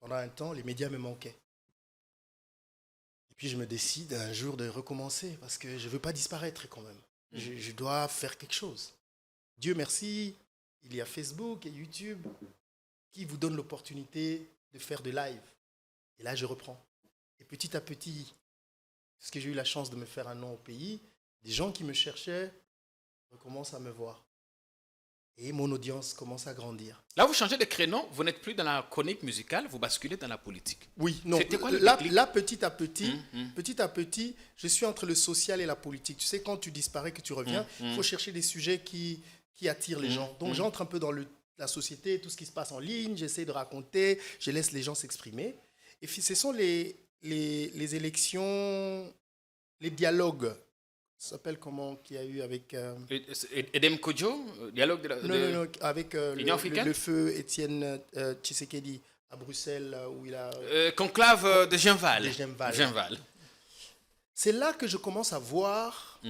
Pendant un temps, les médias me manquaient. Puis je me décide un jour de recommencer parce que je ne veux pas disparaître quand même. Je dois faire quelque chose. Dieu merci, il y a Facebook et YouTube qui vous donnent l'opportunité de faire des lives. Et là, je reprends. Et petit à petit, parce que j'ai eu la chance de me faire un nom au pays, des gens qui me cherchaient recommencent à me voir. Et mon audience commence à grandir. Là, vous changez de créneau, vous n'êtes plus dans la chronique musicale, vous basculez dans la politique. Oui, non. C'était quoi le déclic? Là, petit à petit, je suis entre le social et la politique. Tu sais, quand tu disparais, que tu reviens, il faut chercher des sujets qui attirent les gens. Donc, j'entre un peu dans la société, tout ce qui se passe en ligne, j'essaie de raconter, je laisse les gens s'exprimer. Et puis, ce sont les élections, les dialogues Ça s'appelle comment, qu'il y a eu avec... Edem Kodjo, dialogue de la... Non, avec l'Union africaine? le feu Étienne Tshisekedi à Bruxelles, où il a... conclave de Genval. De Genval. Genval. C'est là que je commence à voir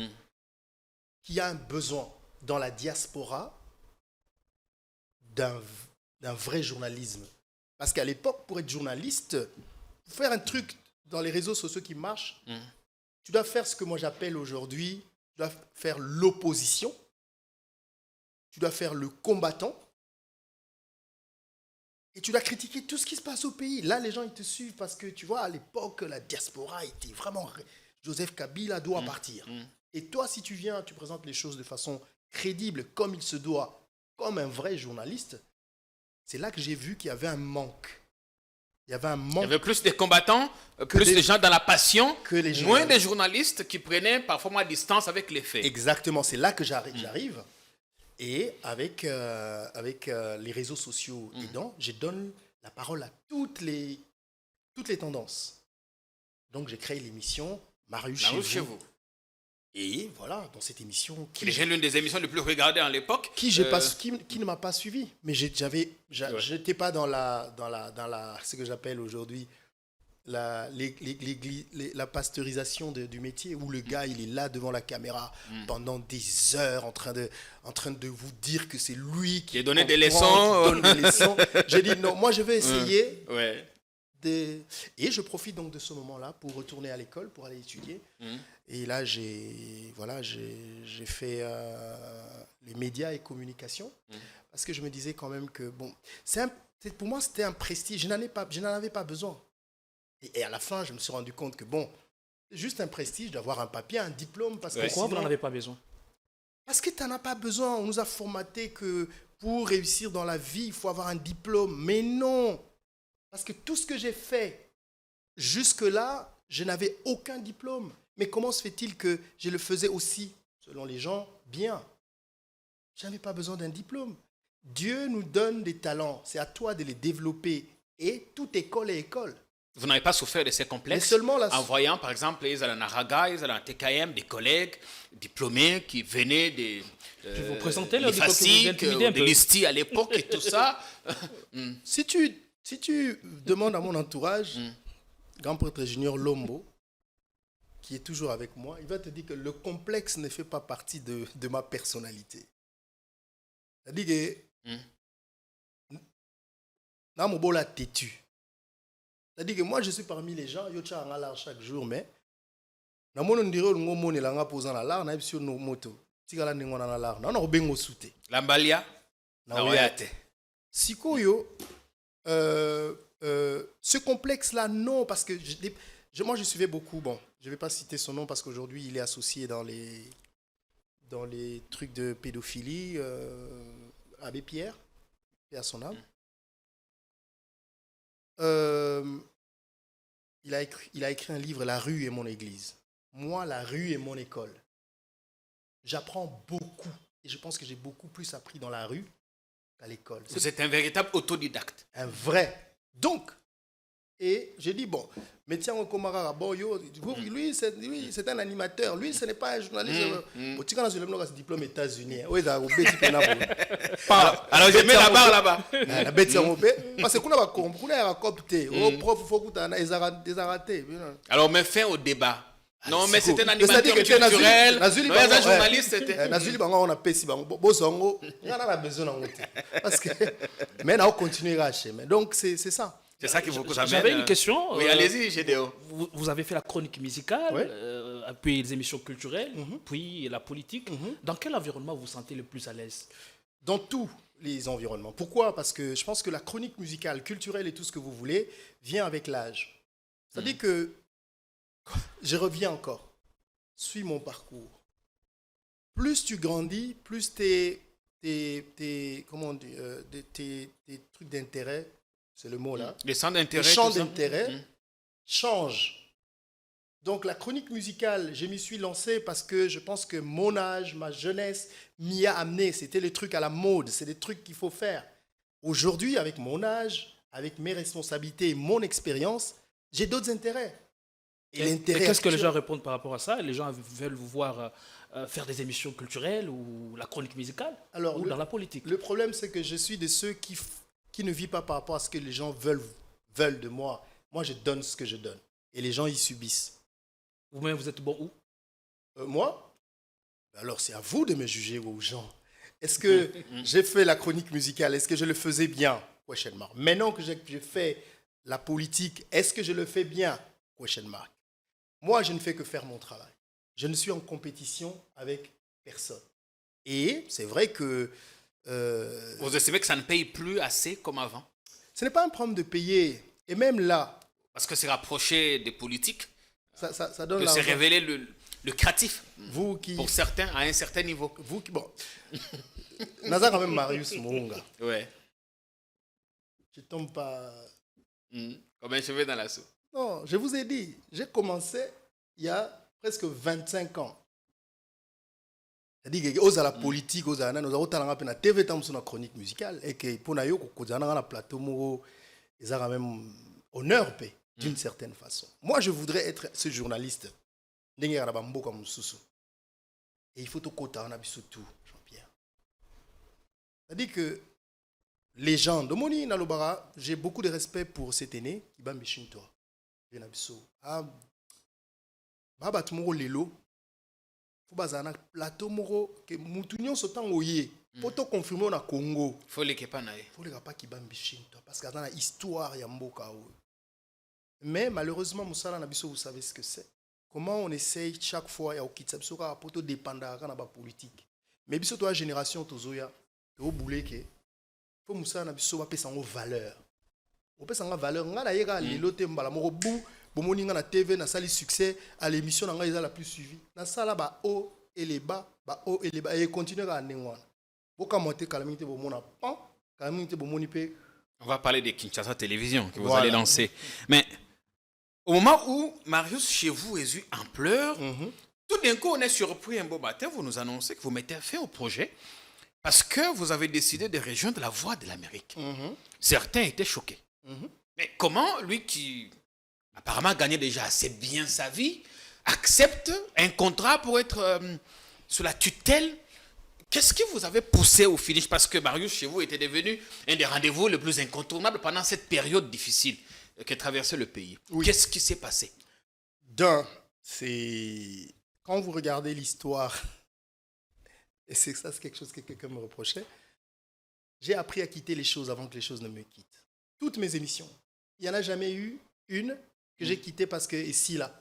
qu'il y a un besoin dans la diaspora d'un vrai journalisme. Parce qu'à l'époque, pour être journaliste, pour faire un truc dans les réseaux sociaux qui marche, tu dois faire ce que moi j'appelle aujourd'hui, tu dois faire l'opposition, tu dois faire le combattant, et tu dois critiquer tout ce qui se passe au pays. Là, les gens, ils te suivent parce que, tu vois, à l'époque, la diaspora était vraiment... Joseph Kabila doit partir. Et toi, si tu viens, tu présentes les choses de façon crédible, comme il se doit, comme un vrai journaliste, c'est là que j'ai vu qu'il y avait un manque. Il y avait plus de combattants, plus de gens dans la passion, que les moins de journalistes qui prenaient parfois moins distance avec les faits. Exactement, c'est là que j'arrive. Et avec les réseaux sociaux aidant, je donne la parole à toutes les tendances. Donc j'ai créé l'émission Marius chez vous. Et voilà, dans cette émission... J'ai l'une des émissions les plus regardées à l'époque. Qui ne m'a pas suivi. Mais je n'étais pas dans ce que j'appelle aujourd'hui la pasteurisation du métier, où le gars, il est là devant la caméra pendant des heures en train de vous dire que c'est lui qui donne des leçons. J'ai dit non, moi je vais essayer. Ouais. Et je profite donc de ce moment-là pour retourner à l'école, pour aller étudier. Et là, j'ai fait les médias et communication, parce que je me disais quand même que, bon, pour moi, c'était un prestige. Je n'en avais pas besoin. Et à la fin, je me suis rendu compte que, bon, c'est juste un prestige d'avoir un papier, un diplôme. Pourquoi vous n'en avez pas besoin? Parce que tu n'en as pas besoin. On nous a formaté que pour réussir dans la vie, il faut avoir un diplôme. Mais non! Parce que tout ce que j'ai fait jusque-là, je n'avais aucun diplôme. Mais comment se fait-il que je le faisais aussi, selon les gens, bien? Je n'avais pas besoin d'un diplôme. Dieu nous donne des talents. C'est à toi de les développer. Et toute école est école. Vous n'avez pas souffert de ces complexes? Mais seulement en voyant, par exemple, ils allaient en Araga, ils allaient en TKM, des collègues diplômés qui venaient des... vous présentez le de l'ISTI à l'époque et tout ça. Si tu demandes à mon entourage, grand prêtre junior Lombo, qui est toujours avec moi, il va te dire que le complexe ne fait pas partie de ma personnalité. C'est-à-dire que dans mon bol têtu. C'est-à-dire que moi, je suis parmi les gens, yo tcha en l'art chaque jour, mais na mon ndire ngo moni la nga posant la lar na ebisio no moto. Tika la ningo na lar. Na no bengo soute. Lambalia na oyate. Sikoyo ce complexe-là, non, parce que moi, je suivais beaucoup. Bon, je ne vais pas citer son nom parce qu'aujourd'hui, il est associé dans les trucs de pédophilie. Abbé Pierre, et à son âme. Il a écrit un livre, La rue est mon église. Moi, la rue est mon école. J'apprends beaucoup. Et je pense que j'ai beaucoup plus appris dans la rue qu'à l'école. Vous êtes un véritable autodidacte. Un vrai. Donc, et j'ai dit, bon, mais tiens, lui, c'est un animateur. Lui, ce n'est pas un journaliste. Tu as un diplôme États-Unis. Alors, je mets la barre là-bas. Parce que qu'on a copté. Au prof, il faut que tu aies raté. Alors, mais fin au débat. Non, mais c'était un animateur culturel. Non, un journaliste, c'était... Nazuli, on a payé. Parce que... Mais on continue à acheter. Donc, c'est ça. C'est ça qui vous amène. J'avais une question. Oui, allez-y, Gédéo. Vous avez fait la chronique musicale, puis les émissions culturelles, puis la politique. Dans quel environnement vous sentez le plus à l'aise? Dans tous les environnements. Pourquoi? Parce que je pense que la chronique musicale, culturelle et tout ce que vous voulez vient avec l'âge. C'est-à-dire que je reviens encore. Suis mon parcours. Plus tu grandis, plus tes trucs d'intérêt, c'est le mot là. Les champs d'intérêt. Les champs d'intérêt changent. Donc la chronique musicale, je m'y suis lancé parce que je pense que mon âge, ma jeunesse m'y a amené. C'était les trucs à la mode, c'est des trucs qu'il faut faire. Aujourd'hui, avec mon âge, avec mes responsabilités et mon expérience, j'ai d'autres intérêts. Et Et l'intérêt qu'est-ce que les actuel- gens répondent par rapport à ça? Les gens veulent vous voir faire des émissions culturelles ou la chronique musicale Alors, ou dans la politique. le problème, c'est que je suis de ceux qui ne vivent pas par rapport à ce que les gens veulent de moi. Moi, je donne ce que je donne. Et les gens, ils subissent. Vous-même, vous êtes bon où? Moi, alors c'est à vous de me juger aux gens. Est-ce que j'ai fait la chronique musicale? Est-ce que je le faisais bien? Question mark. Maintenant que j'ai fait la politique, est-ce que je le fais bien? Question mark. Moi, je ne fais que faire mon travail. Je ne suis en compétition avec personne. Et c'est vrai que Vous estimez que ça ne paye plus assez comme avant? ce n'est pas un problème de payer. Et même là, Parce que se rapprocher des politiques ça donne peut se l'argent. révéler le créatif Vous qui... pour certains à un certain niveau. Vous qui... Bon. Naza quand même Marius Mounga. Ouais. Je tombe pas... Comme un cheveu dans la soupe. Non, je vous ai dit, j'ai commencé il y a presque 25 ans. C'est-à-dire que aux la politique, aux ana, nous avons talent à TV tam sur la chronique musicale et que pour nayo ko kozana na plateau mo ils ont quand même honneur paix d'une certaine façon. Moi, je voudrais être ce journaliste. Ndenge ya bambo comme Soussou. Et il faut tout kota na biso tout, Jean-Pierre. C'est-à-dire que les gens de Moni Nalobara, j'ai beaucoup de respect pour cet aîné qui va toi. Ah, baba tumoro lelo. Faut bazana plateau moro que mutunyo sotan oye. Faut to confirmer na Congo. Faut les kepanaye. Faut les pas qui toi parce que dans la histoire ya mboka o. Mais malheureusement Moussala na biso vous savez ce que c'est. Comment on essaye chaque fois ya okitsa biso ka poto dépendre na ba politique. Mais biso toi génération tozoya to boulé que faut Moussala na biso ba pesa ngo valeur. On peut s'en valeur nga la yega lelo te mbala moko bu bomoni nga na TV na sali succès à l'émission nga eza la plus suivie na sala ba haut et les bas et continuer à nengwana boka monter calamité bomona pan calamité bomoni pe. On va parler de Kinshasa Télévision que vous Voilà. allez lancer. Mais au moment où Marius chez vous est eu ampleur, tout d'un coup on est surpris un beau matin, vous nous annoncez que vous mettez fin au projet parce que vous avez décidé de rejoindre la Voix de l'Amérique. Certains étaient choqués. Mais comment lui qui apparemment gagnait déjà assez bien sa vie accepte un contrat pour être sous la tutelle? Qu'est-ce qui vous avait poussé au finish? Parce que Marius chez vous était devenu un des rendez-vous les plus incontournables pendant cette période difficile que traversait le pays. Oui. Qu'est-ce qui s'est passé? C'est quand vous regardez l'histoire, et c'est ça, c'est quelque chose que quelqu'un me reprochait, j'ai appris à quitter les choses avant que les choses ne me quittent. Toutes mes émissions, il n'y en a jamais eu une que j'ai quittée parce que ici, là.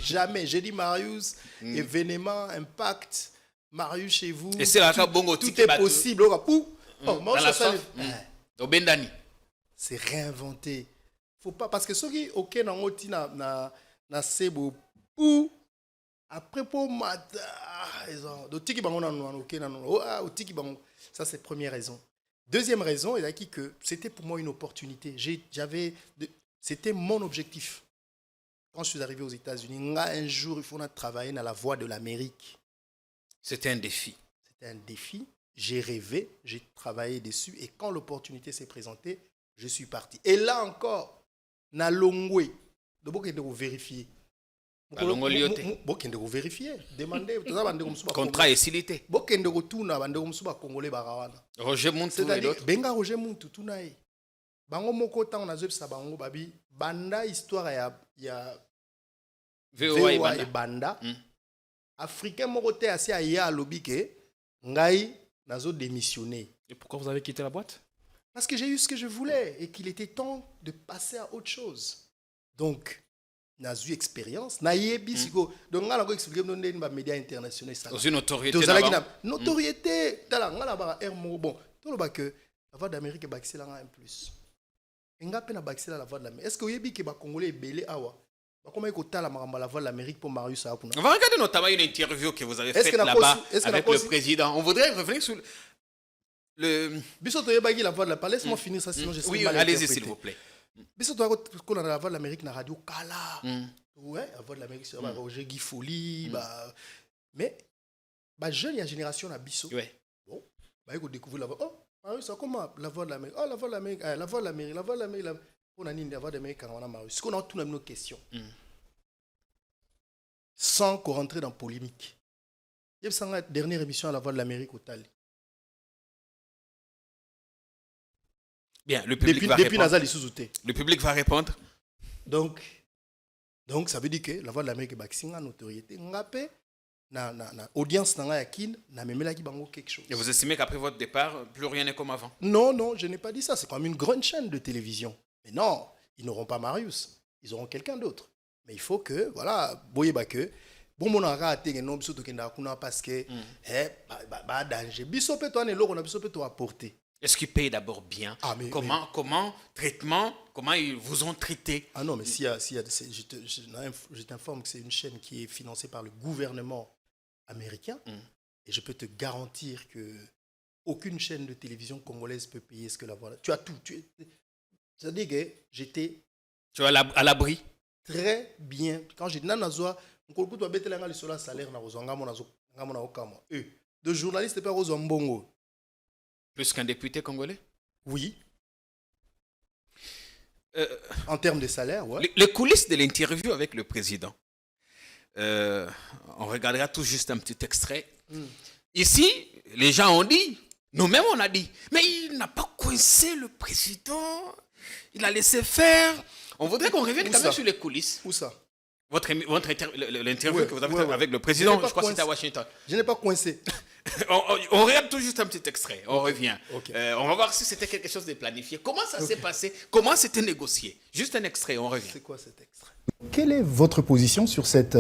Jamais. J'ai dit Marius, événement, impact, Marius chez vous. Et c'est là que Bongo tout Tiki est Bateau. possible. Oh, Dans Marius, la ça, soif. Au Bendani. c'est réinventé. Faut pas parce que ceux qui OK nango na sebo pou après pour mata ils ont do tiki bango na OK na o tiki bango. Ça c'est première raison. Deuxième raison, il a dit que c'était pour moi une opportunité. C'était mon objectif. Quand je suis arrivé aux États-Unis, un jour il faut travailler dans la Voix de l'Amérique. C'était un défi. C'était un défi. J'ai rêvé, j'ai travaillé dessus et quand l'opportunité s'est présentée, je suis parti. Et là encore, na longwe, de beaucoup de vérifier. Na longo liote. Beaucoup de vérifier, demander, Contrat et silité. beaucoup de retour na bande comme suba congolais barawana. Roger Montou et C'est-à-dire d'autres. benga Roger Muntu tunae. Bango moko ta on a zeb sa bango babi banda histoire ya VOA et VOA Banda. et Banda. Africain moko te asi aya lobi ke ngai nazo démissionner. Et pourquoi vous avez quitté la boîte? Parce que j'ai eu ce que je voulais et qu'il était temps de passer à autre chose. Donc, n'a eu expérience, n'a yebi siko. Donc, on a expliqué dans les médias internationaux ça. Dans une notoriété. Dans là-bas. la notoriété, tala ngala ba air mo bon. Tout le bas que la voix d'Amérique est baxé là en plus. Nga pe na baxé la voix de l'Amérique. Est-ce que yebi ke ba congolais belé awa? Ba comment ko tala maramba la voix de l'Amérique pour Marius Akuna? On va regarder notamment une interview que vous avez Est-ce faite que la là-bas possi- est-ce que la avec le possi- président. On voudrait revenir sur le... Biso to yebagi la voix de la parole. Laisse-moi finir ça sinon je serai Oui, mal allez-y interprété. s'il vous plaît. Biso to ko na la voix de l'Amérique na radio kala. Ouais, la voix de l'Amérique c'est Roger Guy Folie bah mais bah jeune ya génération na biso. Ouais. Bon, bah il faut découvrir la voix. Oh, ah oui, ça comment la voix de l'Amérique. Oh, la voix de l'Amérique, la voix de l'Amérique, la voix de l'Amérique. On a une avoir des mecs quand on a Marius. Ce qu'on a tout nos questions. Sans qu'on rentre dans polémique. Il y a la dernière émission à la Voix de l'Amérique au Tali. Bien, le public va répondre. Le public va répondre. Donc ça veut dire que la Voix de l'Amérique est une notoriété. Na audience na yakin na memela ki bango quelque chose. Et vous estimez qu'après votre départ, plus rien n'est comme avant? Non, je n'ai pas dit ça. C'est quand même une grande chaîne de télévision. Mais non, ils n'auront pas Marius. Ils auront quelqu'un d'autre. Mais il faut que, voilà, boye ba que bon mon a raté non biso to kenda kuna parce que ba danger. Biso pe to ne loko na biso pe to apporter. Est-ce qu'ils payent d'abord bien? Comment traitement, comment ils vous ont traité? Ah non, mais je t'informe que c'est une chaîne qui est financée par le gouvernement américain. Et je peux te garantir que aucune chaîne de télévision congolaise peut payer ce que la Voix. Tu as tout. C'est-à-dire que j'étais... Tu es à l'abri? Très bien. Quand j'ai dit Nanazoa, on peut te mettre le salaire salaire de journalistes pas aux Mbongo. Plus qu'un député congolais? Oui. En termes de salaire, ouais. Les coulisses de l'interview avec le président. On regardera tout juste un petit extrait. Ici, les gens ont dit, nous-mêmes on a dit, mais il n'a pas coincé le président, il a laissé faire. On voudrait qu'on revienne quand même sur les coulisses. Où ça? L'interview que vous avez faite avec le président, je crois que c'était à Washington. Je n'ai pas coincé. on regarde tout juste un petit extrait, on revient. Okay. On va voir si c'était quelque chose de planifié. Comment ça s'est passé? Comment c'était négocié? Juste un extrait, on revient. C'est quoi cet extrait? Quelle est votre position sur cette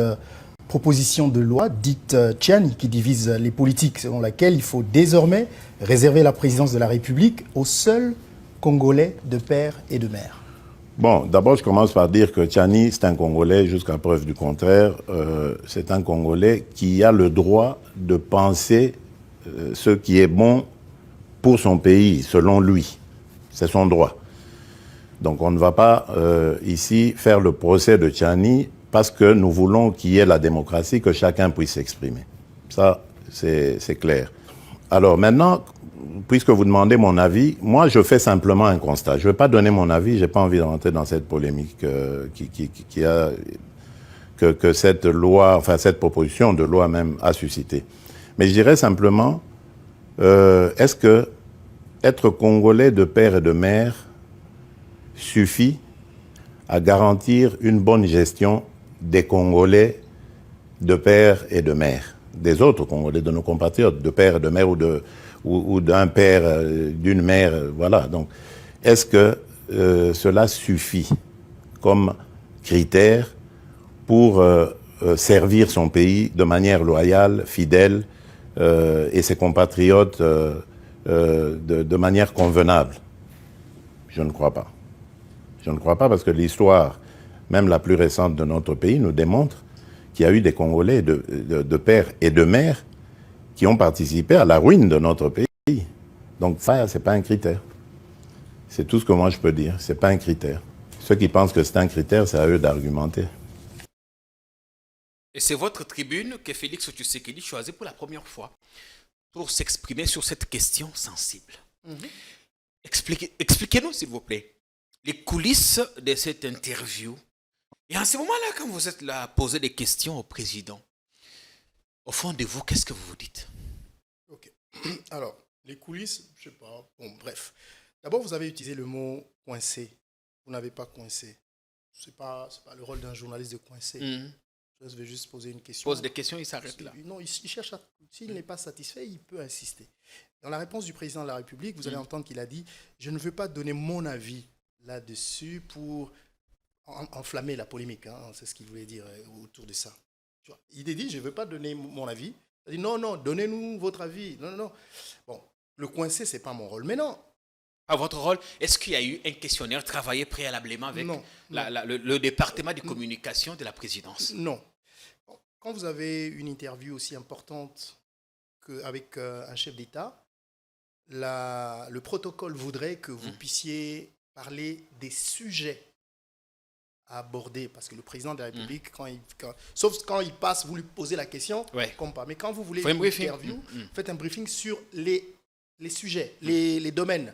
proposition de loi dite Tchiani qui divise les politiques, selon laquelle il faut désormais réserver la présidence de la République aux seuls Congolais de père et de mère? Bon, d'abord, je commence par dire que Tchiani, c'est un Congolais, jusqu'à preuve du contraire. C'est un Congolais qui a le droit de penser ce qui est bon pour son pays, selon lui. C'est son droit. Donc, on ne va pas ici faire le procès de Tchiani parce que nous voulons qu'il y ait la démocratie, que chacun puisse s'exprimer. Ça, c'est clair. Alors maintenant, puisque vous demandez mon avis, moi je fais simplement un constat. Je ne vais pas donner mon avis, je n'ai pas envie de rentrer dans cette polémique que cette loi, enfin cette proposition de loi même a suscité. Mais je dirais simplement, est-ce que être Congolais de père et de mère suffit à garantir une bonne gestion des Congolais de père et de mère, des autres Congolais, de nos compatriotes, de père et de mère ou d'un père, d'une mère, voilà. Donc, est-ce que cela suffit comme critère pour servir son pays de manière loyale, fidèle, et ses compatriotes de manière convenable? Je ne crois pas. Je ne crois pas parce que l'histoire, même la plus récente de notre pays, nous démontre qu'il y a eu des Congolais de père et de mère qui ont participé à la ruine de notre pays. Donc ça, ce n'est pas un critère. C'est tout ce que moi je peux dire. Ce n'est pas un critère. Ceux qui pensent que c'est un critère, c'est à eux d'argumenter. Et c'est votre tribune que Félix Tshisekedi choisit pour la première fois pour s'exprimer sur cette question sensible. Expliquez-nous, s'il vous plaît, les coulisses de cette interview. Et en ce moment-là, quand vous êtes là à poser des questions au président, au fond de vous, qu'est-ce que vous vous dites? Ok. Alors, les coulisses, je ne sais pas. Bon, bref. D'abord, vous avez utilisé le mot coincé. Vous n'avez pas coincé. Ce n'est pas le rôle d'un journaliste de coincer. Je vais juste poser une question. Pose des questions, il s'arrête là. Non, il cherche à... S'il n'est pas satisfait, il peut insister. Dans la réponse du président de la République, vous allez entendre qu'il a dit « Je ne veux pas donner mon avis là-dessus pour enflammer la polémique. » C'est ce qu'il voulait dire autour de ça. Tu vois, il a dit « Je ne veux pas donner mon avis. » Il a dit « Non, donnez-nous votre avis. » Non. Bon, le coincer, ce n'est pas mon rôle. Mais non. À votre rôle, est-ce qu'il y a eu un questionnaire travaillé préalablement avec le département de communication de la présidence? Non. Quand vous avez une interview aussi importante qu'avec un chef d'État, le protocole voudrait que vous puissiez parler des sujets à aborder. Parce que le président de la République, sauf quand il passe, vous lui posez la question, comme pas. Mais quand vous voulez une interview, faites un briefing sur les sujets, les domaines.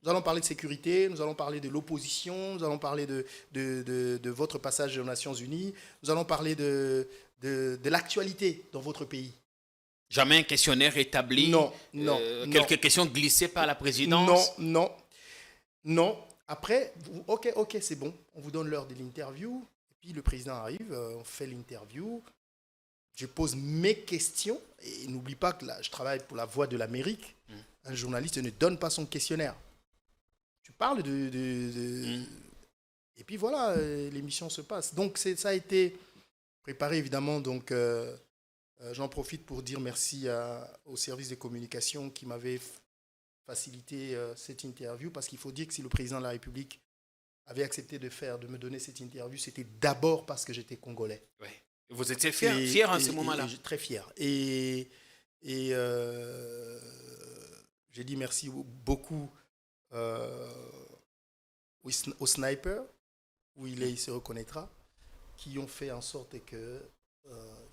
Nous allons parler de sécurité, nous allons parler de l'opposition, nous allons parler de votre passage aux Nations Unies, nous allons parler de l'actualité dans votre pays. Jamais un questionnaire établi. Non. Quelques questions glissées par la présidence. Non. Après, ok, c'est bon. On vous donne l'heure de l'interview. Et puis le président arrive, on fait l'interview. Je pose mes questions. Et n'oublie pas que là, je travaille pour la Voix de l'Amérique. Un journaliste ne donne pas son questionnaire. Tu parles Et puis voilà, l'émission se passe. Donc ça a été préparé évidemment. Donc j'en profite pour dire merci au service de communication qui m'avait facilité cette interview, parce qu'il faut dire que si le président de la République avait accepté de me donner cette interview, c'était d'abord parce que j'étais congolais. Oui. Vous étiez fier en ce moment-là. Très fier. Et j'ai dit merci beaucoup au sniper, où il se reconnaîtra, qui ont fait en sorte que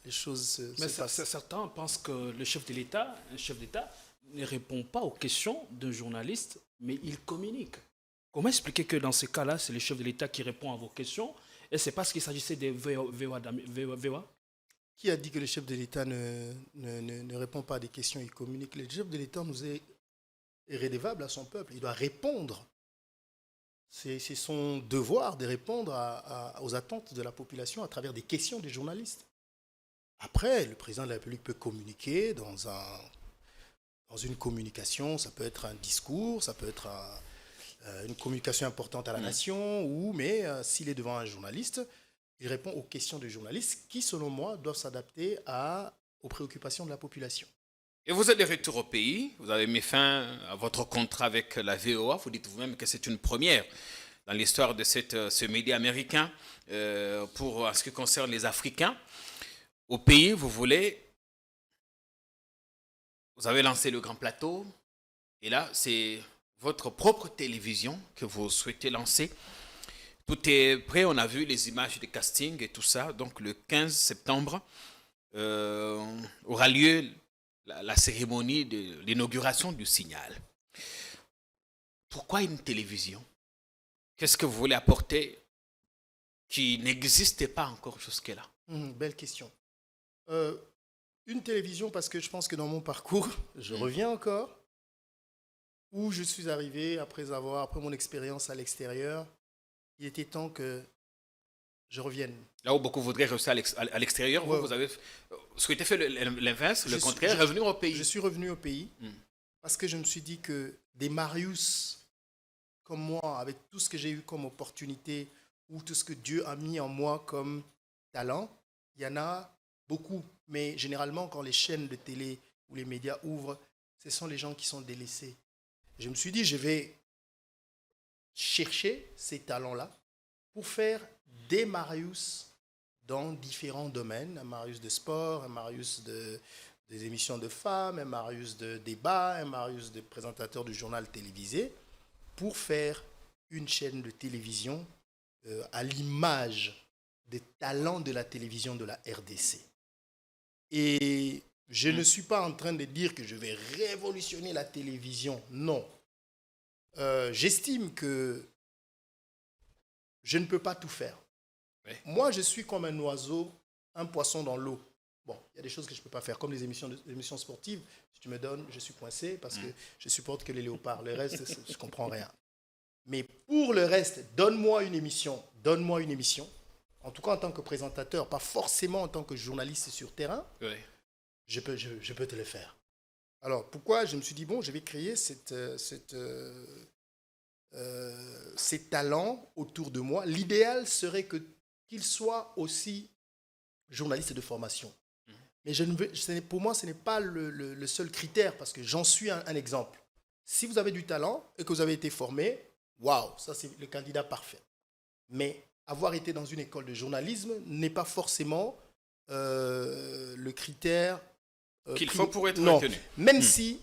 les choses se passent. Certains pensent que le chef de l'État, un chef d'État, ne répond pas aux questions d'un journaliste, mais il communique. Comment expliquer que dans ces cas-là, c'est le chef de l'État qui répond à vos questions et c'est parce qu'il s'agissait des VOA? Qui a dit que le chef de l'État ne répond pas à des questions, il communique? Le chef de l'État nous est redevable à son peuple. Il doit répondre. C'est son devoir de répondre aux attentes de la population à travers des questions des journalistes. Après, le président de la République peut communiquer dans une communication. Ça peut être un discours, ça peut être une communication importante à la nation, mais s'il est devant un journaliste, il répond aux questions des journalistes qui, selon moi, doivent s'adapter aux préoccupations de la population. Et vous êtes de retour au pays, vous avez mis fin à votre contrat avec la VOA, vous dites vous-même que c'est une première dans l'histoire de ce média américain pour en ce qui concerne les Africains. Au pays, vous avez lancé le Grand Plateau, et là, c'est votre propre télévision que vous souhaitez lancer. Tout est prêt, on a vu les images de casting et tout ça. Donc le 15 septembre aura lieu la cérémonie de l'inauguration du Signal. Pourquoi une télévision? Qu'est-ce que vous voulez apporter qui n'existait pas encore jusque-là? Belle question. Une télévision parce que je pense que dans mon parcours, je reviens encore, où je suis arrivé après mon expérience à l'extérieur. Il était temps que je revienne. Là où beaucoup voudraient rester à l'extérieur, vous avez souhaité faire l'inverse, le contraire, revenir au pays. Je suis revenu au pays parce que je me suis dit que des Marius comme moi, avec tout ce que j'ai eu comme opportunité ou tout ce que Dieu a mis en moi comme talent, il y en a beaucoup. Mais généralement, quand les chaînes de télé ou les médias ouvrent, ce sont les gens qui sont délaissés. Je me suis dit, je vais chercher ces talents-là pour faire des Marius dans différents domaines. Un Marius de sport, un Marius des émissions de femmes, un Marius de débat, un Marius de présentateur de journal télévisé, pour faire une chaîne de télévision à l'image des talents de la télévision de la RDC. Et je ne suis pas en train de dire que je vais révolutionner la télévision, non. J'estime que je ne peux pas tout faire. Oui. Moi, je suis comme un oiseau, un poisson dans l'eau. Bon, il y a des choses que je ne peux pas faire, comme les émissions sportives. Si tu me donnes, je suis coincé parce que je supporte que les léopards. Le reste, je ne comprends rien. Mais pour le reste, donne-moi une émission. En tout cas, en tant que présentateur, pas forcément en tant que journaliste sur terrain, oui. je peux te le faire. Alors, pourquoi je me suis dit, bon, je vais créer ces talents autour de moi. L'idéal serait qu'ils soient aussi journalistes de formation. Mais pour moi, ce n'est pas le seul critère, parce que j'en suis un exemple. Si vous avez du talent et que vous avez été formé, waouh, ça c'est le candidat parfait. Mais avoir été dans une école de journalisme n'est pas forcément le critère qu'il faut pour être retenu. Même si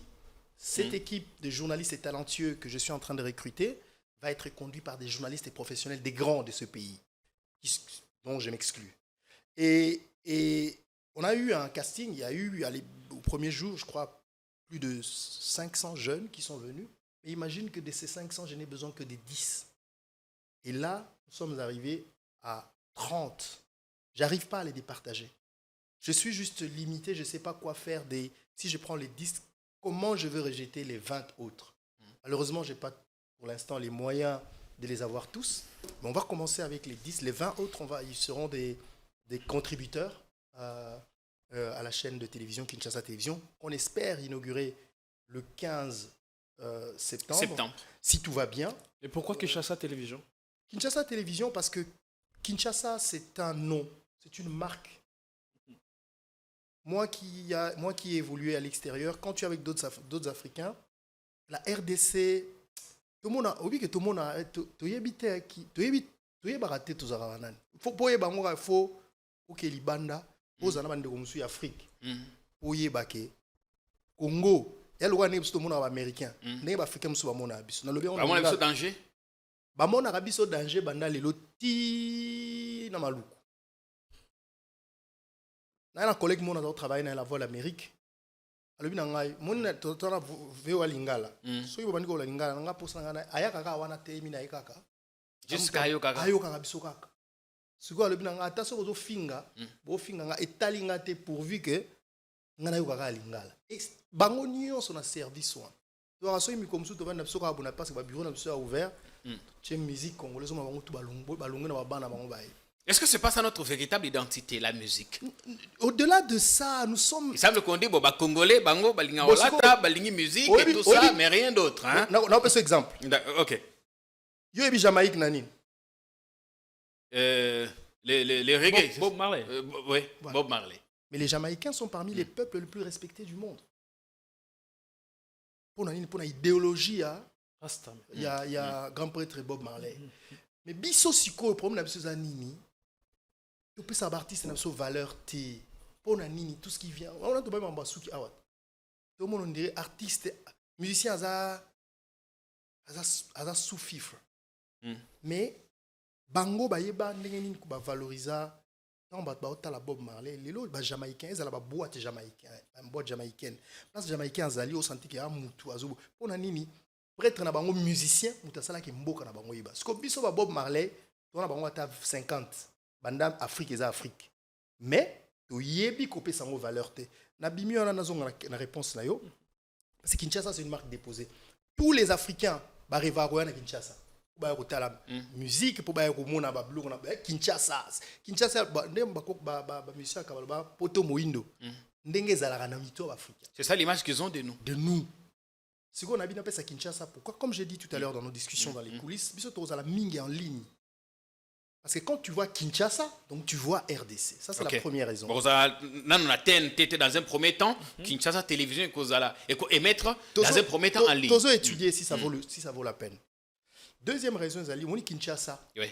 cette équipe de journalistes et talentueux que je suis en train de recruter va être conduite par des journalistes et professionnels des grands de ce pays, dont je m'exclus. Et on a eu un casting, il y a eu au premier jour, je crois, plus de 500 jeunes qui sont venus. Mais imagine que de ces 500, je n'ai besoin que de 10. Et là, nous sommes arrivés à 30. J'arrive pas à les départager. Je suis juste limité, je ne sais pas quoi faire. Si je prends les 10, comment je veux rejeter les 20 autres? Malheureusement, je n'ai pas pour l'instant les moyens de les avoir tous. Mais on va commencer avec les 10. Les 20 autres, ils seront des contributeurs à la chaîne de télévision Kinshasa Télévision, qu'on espère inaugurer le 15 septembre, si tout va bien. Et pourquoi Kinshasa Télévision? Kinshasa Télévision, parce que Kinshasa, c'est un nom, c'est une marque. Moi qui ai évolué à l'extérieur, quand tu es avec d'autres Africains, la RDC, tout le monde a oublié que tout le monde a il faut que les bandes aux Afrique pour y baquer Congo et le tout le monde américain n'est pas africain musu ba mona biso na lobi on a danger ba mona rabiso danger banda lelo ti na maluku na collègue mon a travaillé dans la voie l'Amérique alobi na ngai mon tona veo lingala so yibo bandiko lingala nga posa nga ayaka ka wana te mina ayaka jusqu'à ayokaka biso kaka siko alobi na nga ata soko zo finga bo finga nga etali nga te pourvu que nga na yokaka lingala bango nyonso na service wana donc so yimi comme ça to vanda biso ka bona parce que ba bureau na biso a ouvert chez musique congolaise ma bango to balongo na bana bango bae. Est-ce que c'est pas ça notre véritable identité, la musique? Au-delà de ça, nous sommes... Il semble qu'on dit, bon, bah, Congolais, bango, balinga olata, balingi musique et tout ça, mais rien d'autre. Hein? Non, on peut ce exemple. Ok. Yo ebi Jamaïque nani? Les reggae. Bob Marley. Oui, voilà. Bob Marley. Mais les Jamaïcains sont parmi les peuples les plus respectés du monde. Pour une idéologie, il y a grand prêtre Bob Marley. Mais biso siko, le problème de biso nini, tu peux savoir artiste na biso valeur té. Pour nini tout ce qui vient. On a tout même en basuki awat. Tout le monde on dirait artiste, musicien aza sous-fifre. Mais bango bayeba ndenge nini ko ba valoriser quand ba otala Bob Marley, lelo ba jamaïcain, ezala ba boîte jamaïcain, une boîte jamaïcaine. Parce que jamaïcain azali au senti que mutu azo. Pour nini prêtre na bango musicien mutasala ki mboka na bango yeba. Ce que biso ba Bob Marley, on a bango ata 50. Banda Afrique eza Afrique. Mais to yebi ko pesa ngo valeur te. Na bimi on a na réponse na yo. Parce que Kinshasa c'est une marque déposée. Tous les Africains ba revaroya na Kinshasa. Ba ko tala musique pour ba ko mona ba blog na Kinshasa. Kinshasa ndem ba musicien ka ba poto moindo. Ndenge ezalaka na mito Afrique. C'est ça l'image qu'ils ont de nous. De nous. Ce qu'on a bien appelé ça Kinshasa, pourquoi? Comme j'ai dit tout à l'heure dans nos discussions dans les coulisses, biso to la mingi en ligne. Parce que quand tu vois Kinshasa, donc tu vois RDC. Ça, c'est la première raison. Bon, ça, on a TNT dans un premier temps, Kinshasa Télévision et émettre dans un premier temps en ligne. Tozo étudier si ça vaut la peine. Deuxième raison, c'est que Kinshasa. Oui.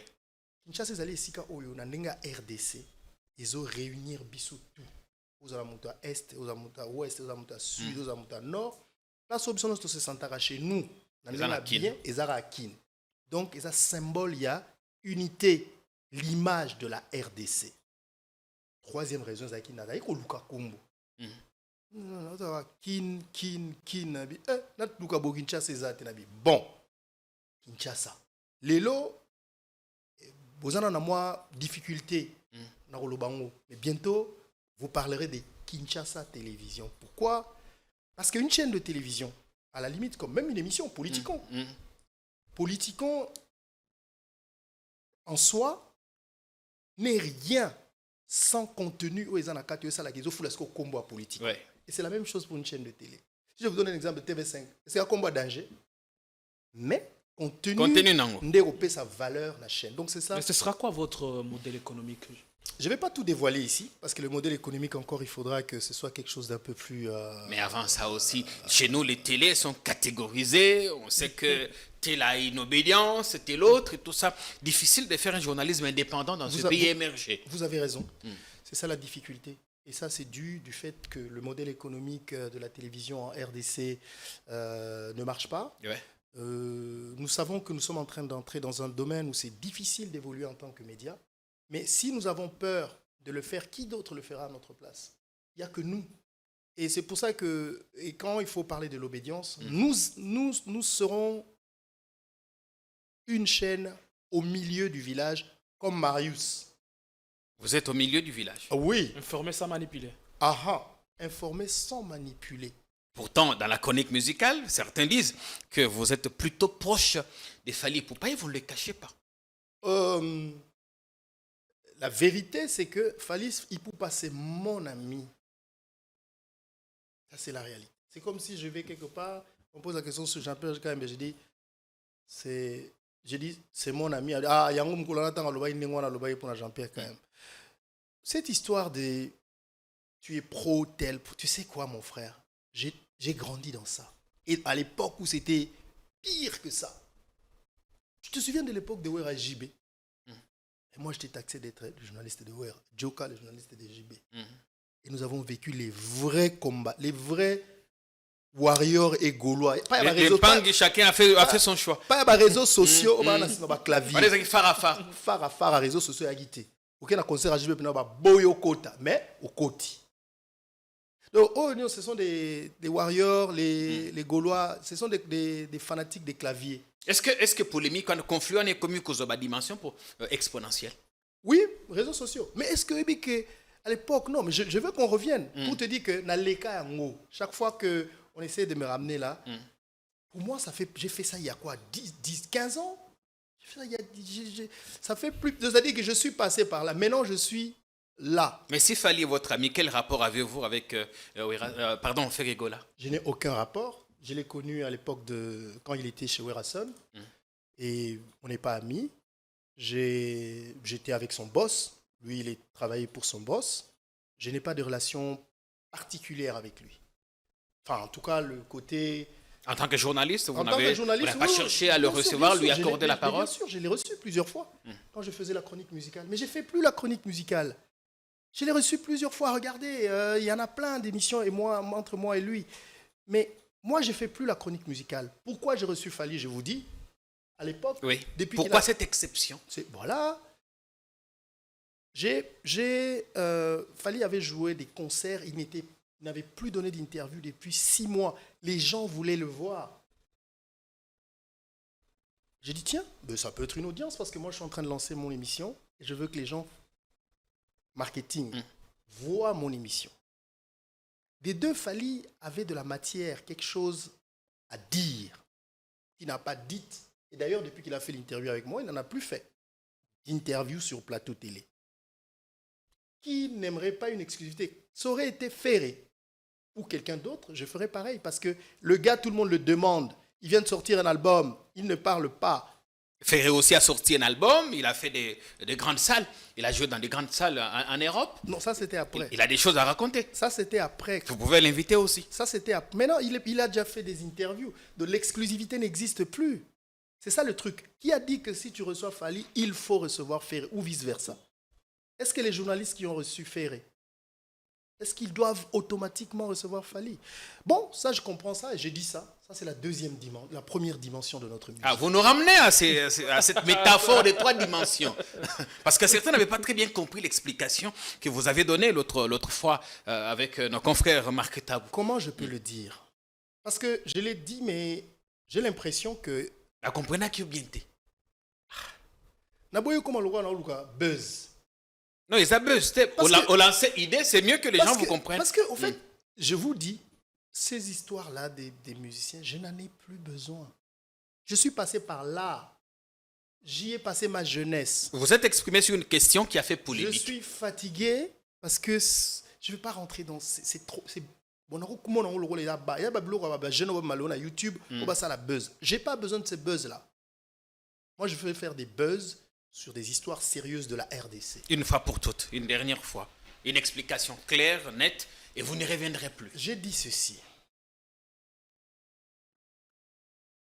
Kinshasa, c'est que sika oyo na ndenga RDC, ils ont réunir biso tout. Aux alentours est, aux alentours ouest, aux alentours sud, aux alentours nord. La solution c'est se sentir chez nous. Dans les bien, ils ont kin. Donc, ils ont symbole, il y a unité, l'image de la RDC. Troisième raison, c'est qu'il y a Luka Kombo. Bon, Kinshasa. Lelo, vous avez moi difficulté dans le bango. Mais bientôt, vous parlerez de Kinshasa Télévision. Pourquoi? Parce qu'une chaîne de télévision, à la limite, comme même une émission, Politicon. Politicon, en soi, n'est rien sans contenu où ils en ont ça, ils ont un combo à politique. Ouais. Et c'est la même chose pour une chaîne de télé. Si je vous donne un exemple de TV5, c'est un combo danger, mais contenu n'a sa valeur la chaîne. Donc c'est ça. Mais ce sera quoi votre modèle économique? Je ne vais pas tout dévoiler ici, parce que le modèle économique, encore, il faudra que ce soit quelque chose d'un peu plus... Mais avant ça aussi, chez nous, les télés sont catégorisées. On sait que tel a une obédience, tel autre, et tout ça. Difficile de faire un journalisme indépendant dans ce pays émergé. Vous avez raison. C'est ça la difficulté. Et ça, c'est dû du fait que le modèle économique de la télévision en RDC ne marche pas. Ouais. Nous savons que nous sommes en train d'entrer dans un domaine où c'est difficile d'évoluer en tant que média. Mais si nous avons peur de le faire, qui d'autre le fera à notre place? Il n'y a que nous. Et c'est pour ça que, et quand il faut parler de l'obédience, nous serons une chaîne au milieu du village, comme Marius. Vous êtes au milieu du village. Oui. Informer sans manipuler. Informer sans manipuler. Pourtant, dans la chronique musicale, certains disent que vous êtes plutôt proche des Fally Ipupa et vous ne le cachez pas. La vérité, c'est que Fally Ipupa, c'est mon ami. Ça, c'est la réalité. C'est comme si je vais quelque part, on pose la question sur Jean-Pierre quand même, je dis, c'est mon ami. Ah, il y a un pour Jean-Pierre quand même. Cette histoire de tu es pro tel, tu sais quoi mon frère, j'ai grandi dans ça. Et à l'époque où c'était pire que ça. Tu te souviens de l'époque de Wera JB? Et moi, j'étais taxé d'être le journaliste de Wera. Joka, le journaliste de JB. Et nous avons vécu les vrais combats, les vrais warriors et gaulois. Les pangs, chacun a fait son choix. Pas les réseaux sociaux, on a clavier. On est phare à phare. Phare à réseaux sociaux à guité. Aucun concert à JB, on a boyo kota, mais au côté. Donc, ce sont des warriors, les Gaulois, ce sont des fanatiques des claviers. Est-ce que polémique, quand confluent est commis cause de dimension pour exponentielle? Oui, réseaux sociaux. Mais est-ce que à l'époque, non, mais je veux qu'on revienne pour te dire que dans les cas, chaque fois qu'on essaie de me ramener là, pour moi, j'ai fait ça il y a quoi, 15 ans? Ça fait plus de 2 années que je suis passé par là. Maintenant, je suis là. Mais si Fally est votre ami, quel rapport avez-vous avec Ferregola? Je n'ai aucun rapport. Je l'ai connu à l'époque quand il était chez Werason. Et on n'est pas amis. J'étais avec son boss. Lui, il travaillait pour son boss. Je n'ai pas de relation particulière avec lui. Enfin, en tout cas, le côté... En tant que journaliste, vous n'avez pas cherché à le recevoir, lui accorder la parole? Bien sûr, je l'ai reçu plusieurs fois quand je faisais la chronique musicale. Mais je ne fais plus la chronique musicale. Je l'ai reçu plusieurs fois. Regardez, il y en a plein d'émissions entre moi et lui. Mais moi, je ne fais plus la chronique musicale. Pourquoi j'ai reçu Fally, je vous dis, à l'époque. Oui. Pourquoi cette exception? Voilà. Fally avait joué des concerts. Il n'avait plus donné d'interview depuis 6 mois. Les gens voulaient le voir. J'ai dit, tiens, ça peut être une audience parce que moi, je suis en train de lancer mon émission et je veux que les gens, marketing, voient mon émission. Des deux, Fally avait de la matière, quelque chose à dire qu'il n'a pas dit. Et d'ailleurs, depuis qu'il a fait l'interview avec moi, il n'en a plus fait d'interview sur plateau télé. Qui n'aimerait pas une exclusivité? Ça aurait été Ferré ou quelqu'un d'autre, je ferais pareil. Parce que le gars, tout le monde le demande. Il vient de sortir un album, il ne parle pas. Ferré aussi a sorti un album, il a fait des grandes salles. Il a joué dans des grandes salles en Europe. Non, ça c'était après. Il a des choses à raconter. Ça c'était après. Vous pouvez l'inviter aussi. Ça c'était après. Maintenant, il a déjà fait des interviews. De l'exclusivité n'existe plus. C'est ça le truc. Qui a dit que si tu reçois Fally, il faut recevoir Ferré ou vice-versa? Est-ce que les journalistes qui ont reçu Ferré, est-ce qu'ils doivent automatiquement recevoir Fally? Bon, ça, je comprends ça et j'ai dit ça. Ça, c'est la première dimension de notre musique. Ah, vous nous ramenez à cette métaphore de 3 dimensions. Parce que certains n'avaient pas très bien compris l'explication que vous avez donnée l'autre fois avec nos confrères Marc Tabou. Comment je peux le dire? Parce que je l'ai dit, mais j'ai l'impression que... La comprenez qui est bien été. Naboyo comment le buzz. Non, ils abusent. Au lancer idée, c'est mieux que les gens vous comprennent. Parce qu'en fait, je vous dis, ces histoires-là des musiciens, je n'en ai plus besoin. Je suis passé par là. J'y ai passé ma jeunesse. Vous êtes exprimé sur une question qui a fait polémique. Je suis fatigué parce que je ne vais pas rentrer dans... C'est trop... YouTube, je n'ai pas besoin de ces buzz-là. Moi, je veux faire des buzz sur des histoires sérieuses de la RDC. Une fois pour toutes, une dernière fois. Une explication claire, nette, et vous n'y reviendrez plus. J'ai dit ceci.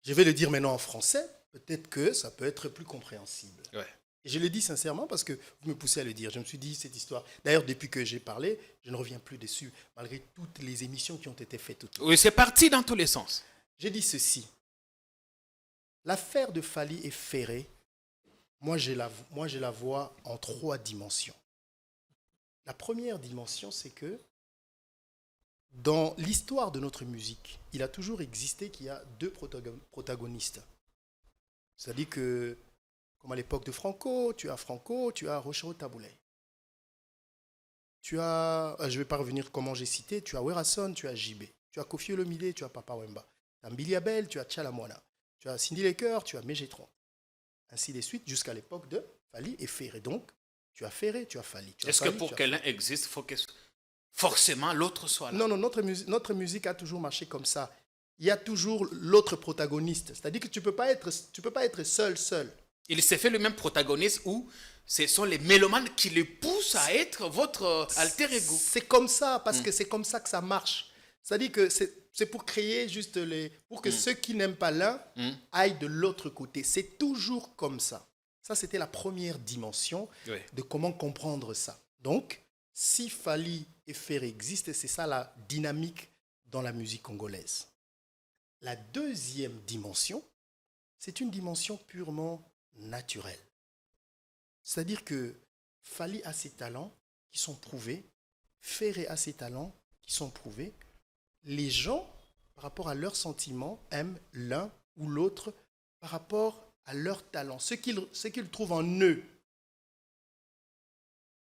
Je vais le dire maintenant en français. Peut-être que ça peut être plus compréhensible. Ouais. Et je le dis sincèrement parce que vous me poussez à le dire. Je me suis dit, cette histoire... D'ailleurs, depuis que j'ai parlé, je ne reviens plus dessus, malgré toutes les émissions qui ont été faites autour. Oui, c'est parti dans tous les sens. J'ai dit ceci. L'affaire de Fally et Ferré, moi, je la vois en 3 dimensions. La première dimension, c'est que dans l'histoire de notre musique, il a toujours existé qu'il y a deux protagonistes. C'est-à-dire que, comme à l'époque de Franco, tu as Rochero Taboulay. Tu as, je ne vais pas revenir comment j'ai cité, tu as Werason, tu as JB. Tu as Kofi Olomide, tu as Papa Wemba. Tu as Billy Abel, tu as Tchalamwana. Tu as Cindy Lecker, tu as Mégetron. Ainsi de suite, jusqu'à l'époque de Fally et Ferré. Donc, tu as Ferré, tu as Fally. Est-ce que pour que l'un existe, il faut que forcément l'autre soit là? Non, notre musique a toujours marché comme ça. Il y a toujours l'autre protagoniste. C'est-à-dire que tu peux pas être seul. Il s'est fait le même protagoniste ou ce sont les mélomanes qui le poussent à être votre alter ego? C'est comme ça, parce que c'est comme ça que ça marche. C'est-à-dire que c'est pour créer juste pour que ceux qui n'aiment pas l'un aillent de l'autre côté. C'est toujours comme ça. Ça, c'était la première dimension de comment comprendre ça. Donc, si Fally et Ferré existent, c'est ça la dynamique dans la musique congolaise. La deuxième dimension, c'est une dimension purement naturelle. C'est-à-dire que Fally a ses talents qui sont prouvés, Ferré a ses talents qui sont prouvés. Les gens, par rapport à leurs sentiments, aiment l'un ou l'autre par rapport à leurs talents, ce qu'ils trouvent en eux.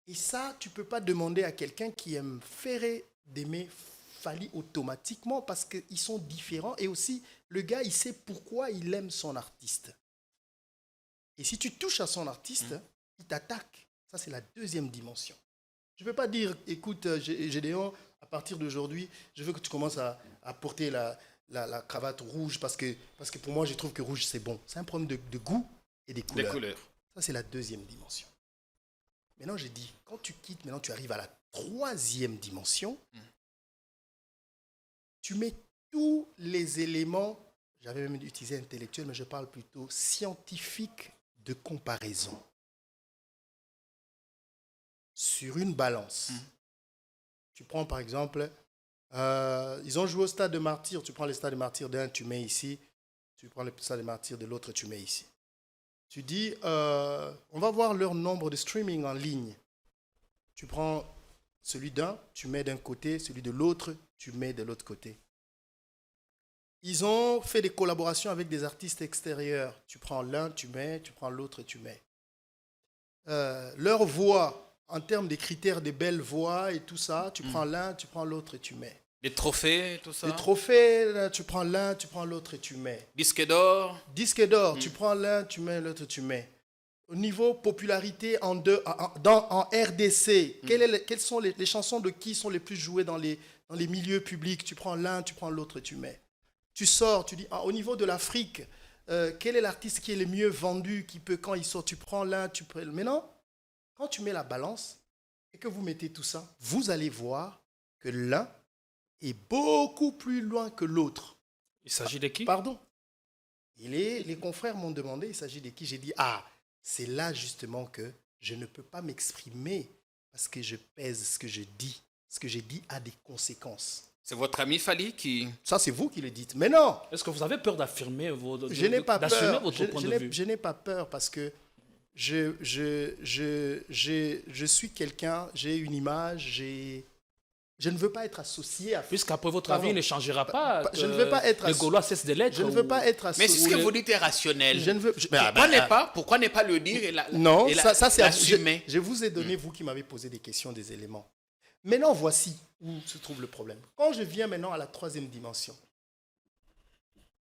Et ça, tu ne peux pas demander à quelqu'un qui aime Ferré d'aimer Fally automatiquement parce qu'ils sont différents. Et aussi, le gars, il sait pourquoi il aime son artiste. Et si tu touches à son artiste, il t'attaque. Ça, c'est la deuxième dimension. Je ne peux pas dire, écoute, Gédéon, à partir d'aujourd'hui, je veux que tu commences à porter la cravate rouge parce que pour moi, je trouve que rouge, c'est bon. C'est un problème de goût et des couleurs. Ça, c'est la deuxième dimension. Maintenant, j'ai dit, quand tu quittes, maintenant, tu arrives à la troisième dimension. Tu mets tous les éléments, j'avais même utilisé intellectuel, mais je parle plutôt scientifique de comparaison. Sur une balance. Tu prends par exemple, ils ont joué au Stade de Martyrs, tu prends le Stade de Martyrs d'un, tu mets ici, tu prends le Stade de Martyrs de l'autre, tu mets ici. Tu dis, on va voir leur nombre de streaming en ligne. Tu prends celui d'un, tu mets d'un côté, celui de l'autre, tu mets de l'autre côté. Ils ont fait des collaborations avec des artistes extérieurs. Tu prends l'un, tu mets, tu prends l'autre, tu mets. Leur voix, en termes des critères des belles voix et tout ça, tu prends l'un, tu prends l'autre et tu mets. Les trophées, tout ça. Les trophées, là, tu prends l'un, tu prends l'autre et tu mets. Disque d'or. Disque d'or, tu prends l'un, tu mets l'autre, tu mets. Au niveau popularité en RDC, quelles sont les chansons de qui sont les plus jouées dans les milieux publics? Tu prends l'un, tu prends l'autre et tu mets. Tu sors, tu dis, au niveau de l'Afrique, quel est l'artiste qui est le mieux vendu, qui peut, quand il sort, tu prends l'un, tu prends... Mais non, quand tu mets la balance et que vous mettez tout ça, vous allez voir que l'un est beaucoup plus loin que l'autre. Il s'agit de qui? Pardon. Les confrères m'ont demandé, il s'agit de qui? J'ai dit, c'est là justement que je ne peux pas m'exprimer parce que je pèse ce que je dis. Ce que j'ai dit a des conséquences. C'est votre ami Fally qui... Ça, c'est vous qui le dites. Mais non. Est-ce que vous avez peur d'affirmer votre Je n'ai pas peur. Votre point de vue? Je n'ai pas peur parce que je suis quelqu'un, j'ai une image, je ne veux pas être associé à... Puisqu'après votre avis, il ne changera pas. Je ne veux pas être les Gaulois cessent de l'être. Je ne veux pas être associé. Mais ce que vous dites est rationnel. Je ne veux... Pourquoi ne pas le dire et non, ça c'est l'assumer? Je vous ai donné, vous qui m'avez posé des questions, des éléments. Maintenant, voici où se trouve le problème. Quand je viens maintenant à la troisième dimension,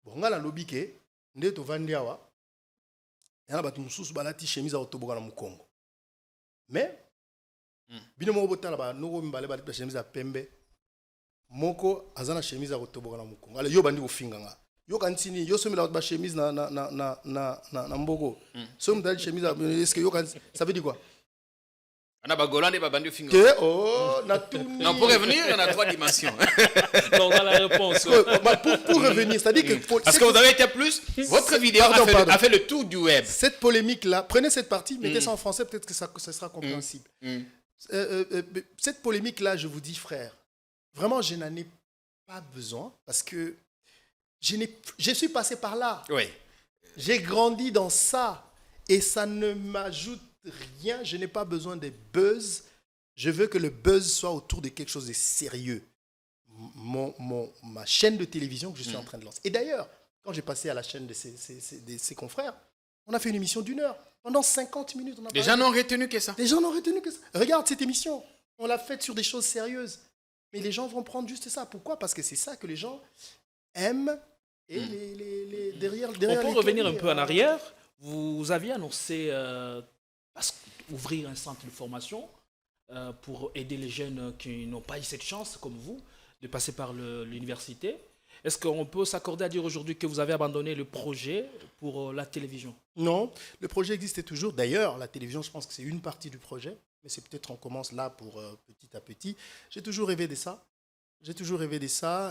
bon, on a la lobby qui nde to vandiawa, il y a batu mususu balati chemise à otoboga na mukongo. Mais bino mo botala ba no mbale balati chemise à pembe. Moko azana chemise à otoboga na mukongo. Ale yo bandi ofinganga. Yo kantini yo somi la ba chemise na mbogo. Somi dali chemise est-ce que yo kan ça veut dire quoi? On a Bagolande Babandi Finger. Non, pour revenir, on a 3 dimensions. Donc, on a la réponse. Pour revenir, c'est-à-dire que... Parce que vous avez été plus... Votre vidéo a fait le tour du web. Cette polémique-là, prenez cette partie, mettez ça en français, peut-être que ça sera compréhensible. Cette polémique-là, je vous dis, frère, vraiment, je n'en ai pas besoin parce que je suis passé par là. Oui. J'ai grandi dans ça et ça ne m'ajoute rien, je n'ai pas besoin de buzz. Je veux que le buzz soit autour de quelque chose de sérieux. ma chaîne de télévision que je suis en train de lancer. Et d'ailleurs, quand j'ai passé à la chaîne de ses confrères, on a fait une émission d'1 heure. Pendant 50 minutes, on a Les gens n'ont retenu que ça. Les gens n'ont retenu que ça. Regarde cette émission. On l'a faite sur des choses sérieuses. Mais les gens vont prendre juste ça. Pourquoi? Parce que c'est ça que les gens aiment. Et derrière On peut lesquels revenir un peu en arrière. Vous aviez annoncé ouvrir un centre de formation pour aider les jeunes qui n'ont pas eu cette chance, comme vous, de passer par l'université. Est-ce qu'on peut s'accorder à dire aujourd'hui que vous avez abandonné le projet pour la télévision? Non, le projet existait toujours. D'ailleurs, la télévision, je pense que c'est une partie du projet. Mais c'est peut-être on commence là pour petit à petit. J'ai toujours rêvé de ça.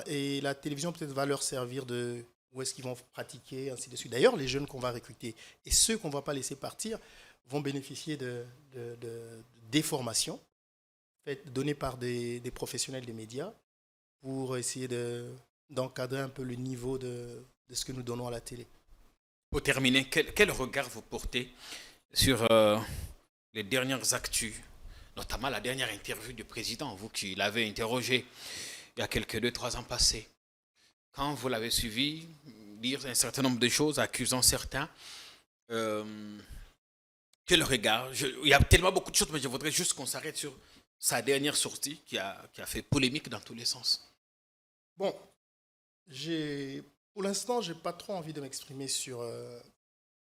Et la télévision peut-être va leur servir de où est-ce qu'ils vont pratiquer, ainsi de suite. D'ailleurs, les jeunes qu'on va recruter et ceux qu'on ne va pas laisser partir vont bénéficier des formations données par des professionnels des médias pour essayer d'encadrer un peu le niveau de ce que nous donnons à la télé. Pour terminer, quel regard vous portez sur les dernières actus, notamment la dernière interview du président, vous qui l'avez interrogé il y a quelques 2-3 ans passés? Quand vous l'avez suivi dire un certain nombre de choses, accusant certains, quel regard? Il y a tellement beaucoup de choses, mais je voudrais juste qu'on s'arrête sur sa dernière sortie qui a fait polémique dans tous les sens. Bon, pour l'instant, je n'ai pas trop envie de m'exprimer sur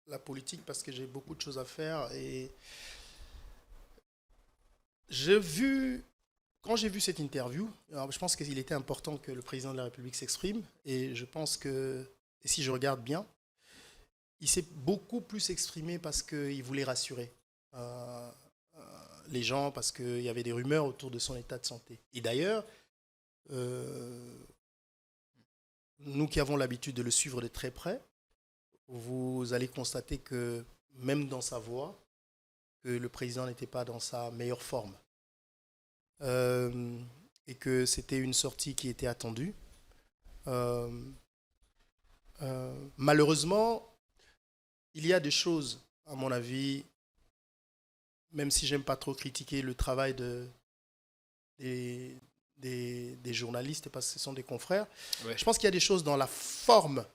la politique parce que j'ai beaucoup de choses à faire. Et quand j'ai vu cette interview, alors je pense qu'il était important que le président de la République s'exprime. Et je pense que, et si je regarde bien, il s'est beaucoup plus exprimé parce qu'il voulait rassurer les gens, parce qu'il y avait des rumeurs autour de son état de santé. Et d'ailleurs, nous qui avons l'habitude de le suivre de très près, vous allez constater que même dans sa voix, que le président n'était pas dans sa meilleure forme. Et que c'était une sortie qui était attendue. Malheureusement, il y a des choses, à mon avis, même si j'aime pas trop critiquer le travail des journalistes, parce que ce sont des confrères, ouais. Je pense qu'il y a des choses dans la forme.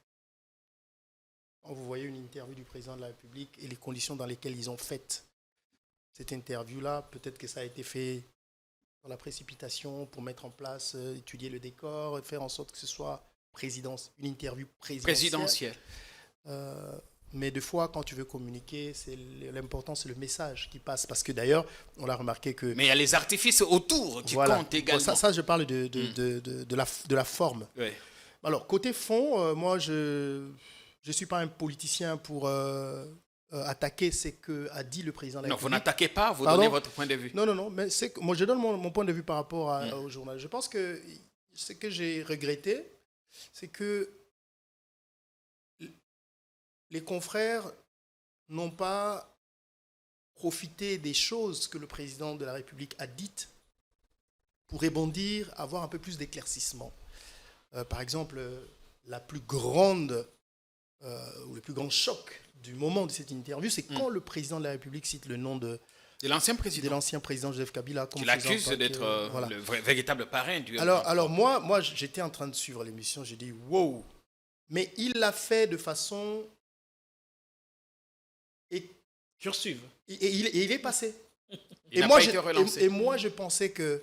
Quand vous voyez une interview du président de la République et les conditions dans lesquelles ils ont fait cette interview-là, peut-être que ça a été fait dans la précipitation pour mettre en place, étudier le décor, faire en sorte que ce soit une interview présidentielle. Mais des fois, quand tu veux communiquer, l'important, c'est le message qui passe. Parce que d'ailleurs, on l'a remarqué que... Mais il y a les artifices autour qui comptent également. Bon, ça, je parle de la forme. Ouais. Alors, côté fond, moi, je ne suis pas un politicien pour attaquer ce qu'a dit le président de la République. Non, vous n'attaquez pas, vous donnez votre point de vue. Non, mais moi, je donne mon point de vue par rapport au journal. Je pense que ce que j'ai regretté, c'est que les confrères n'ont pas profité des choses que le président de la République a dites pour rebondir, avoir un peu plus d'éclaircissement. Par exemple, le plus grand choc du moment de cette interview, c'est quand le président de la République cite le nom de l'ancien président Joseph Kabila. Qui l'accuse d'être le véritable parrain du... Alors moi, j'étais en train de suivre l'émission, j'ai dit « wow !» Mais il l'a fait de façon... Cursive. Et il est passé. Et moi, je pensais que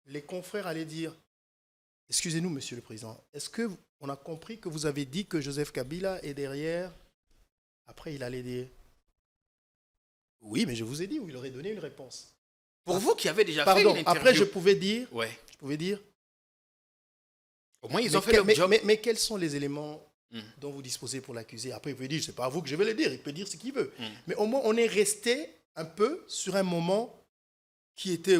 les confrères allaient dire « Excusez-nous, monsieur le président, est-ce qu'on a compris que vous avez dit que Joseph Kabila est derrière ?» Après, il allait dire « Oui, mais je vous ai dit où il aurait donné une réponse. » Pour vous qui avez déjà fait une interview. Après, je pouvais dire au moins, ils ont fait leur job. Mais quels sont les éléments dont vous disposez pour l'accuser? Après, il peut dire, c'est pas à vous que je vais le dire, il peut dire ce qu'il veut. Mais au moins, on est resté un peu sur un moment qui était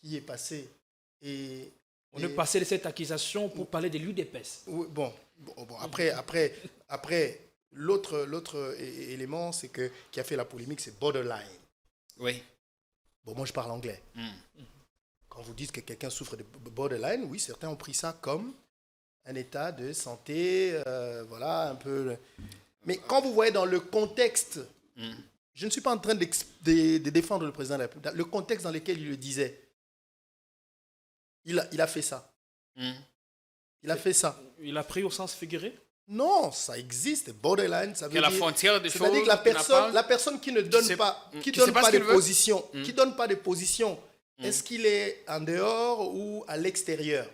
qui est passé. On est passé de cette accusation pour parler de l'UDPS. Bon, après l'autre élément, c'est que qui a fait la polémique, c'est borderline. Oui. Bon, moi, je parle anglais. Quand vous dites que quelqu'un souffre de borderline, oui, certains ont pris ça comme un état de santé, un peu... Mais quand vous voyez dans le contexte, je ne suis pas en train de défendre le président de la République, le contexte dans lequel il le disait, il a fait ça. Il a fait ça. Il a pris au sens figuré? Non, ça existe. Borderline, ça veut Que dire... la frontière des choses. C'est-à-dire que la personne qui ne donne pas, qui donne pas de position, qui donne pas de position, est-ce qu'il est en dehors ou à l'extérieur?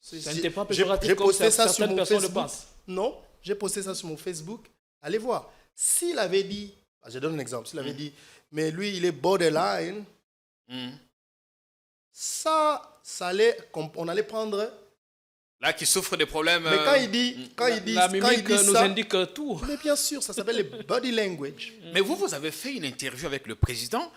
Ça n'était pas péjoratif comme posté ça sur certaines mon personnes le Facebook. pensent. Non, j'ai posté ça sur mon Facebook. Allez voir. S'il avait dit, je donne un exemple, s'il avait dit, mais lui, il est borderline, ça allait, on allait prendre... Là, qui souffre des problèmes... Mais quand il dit, la mimique nous ça, indique tout. mais bien sûr, ça s'appelle le body language. Mais vous avez fait une interview avec le président.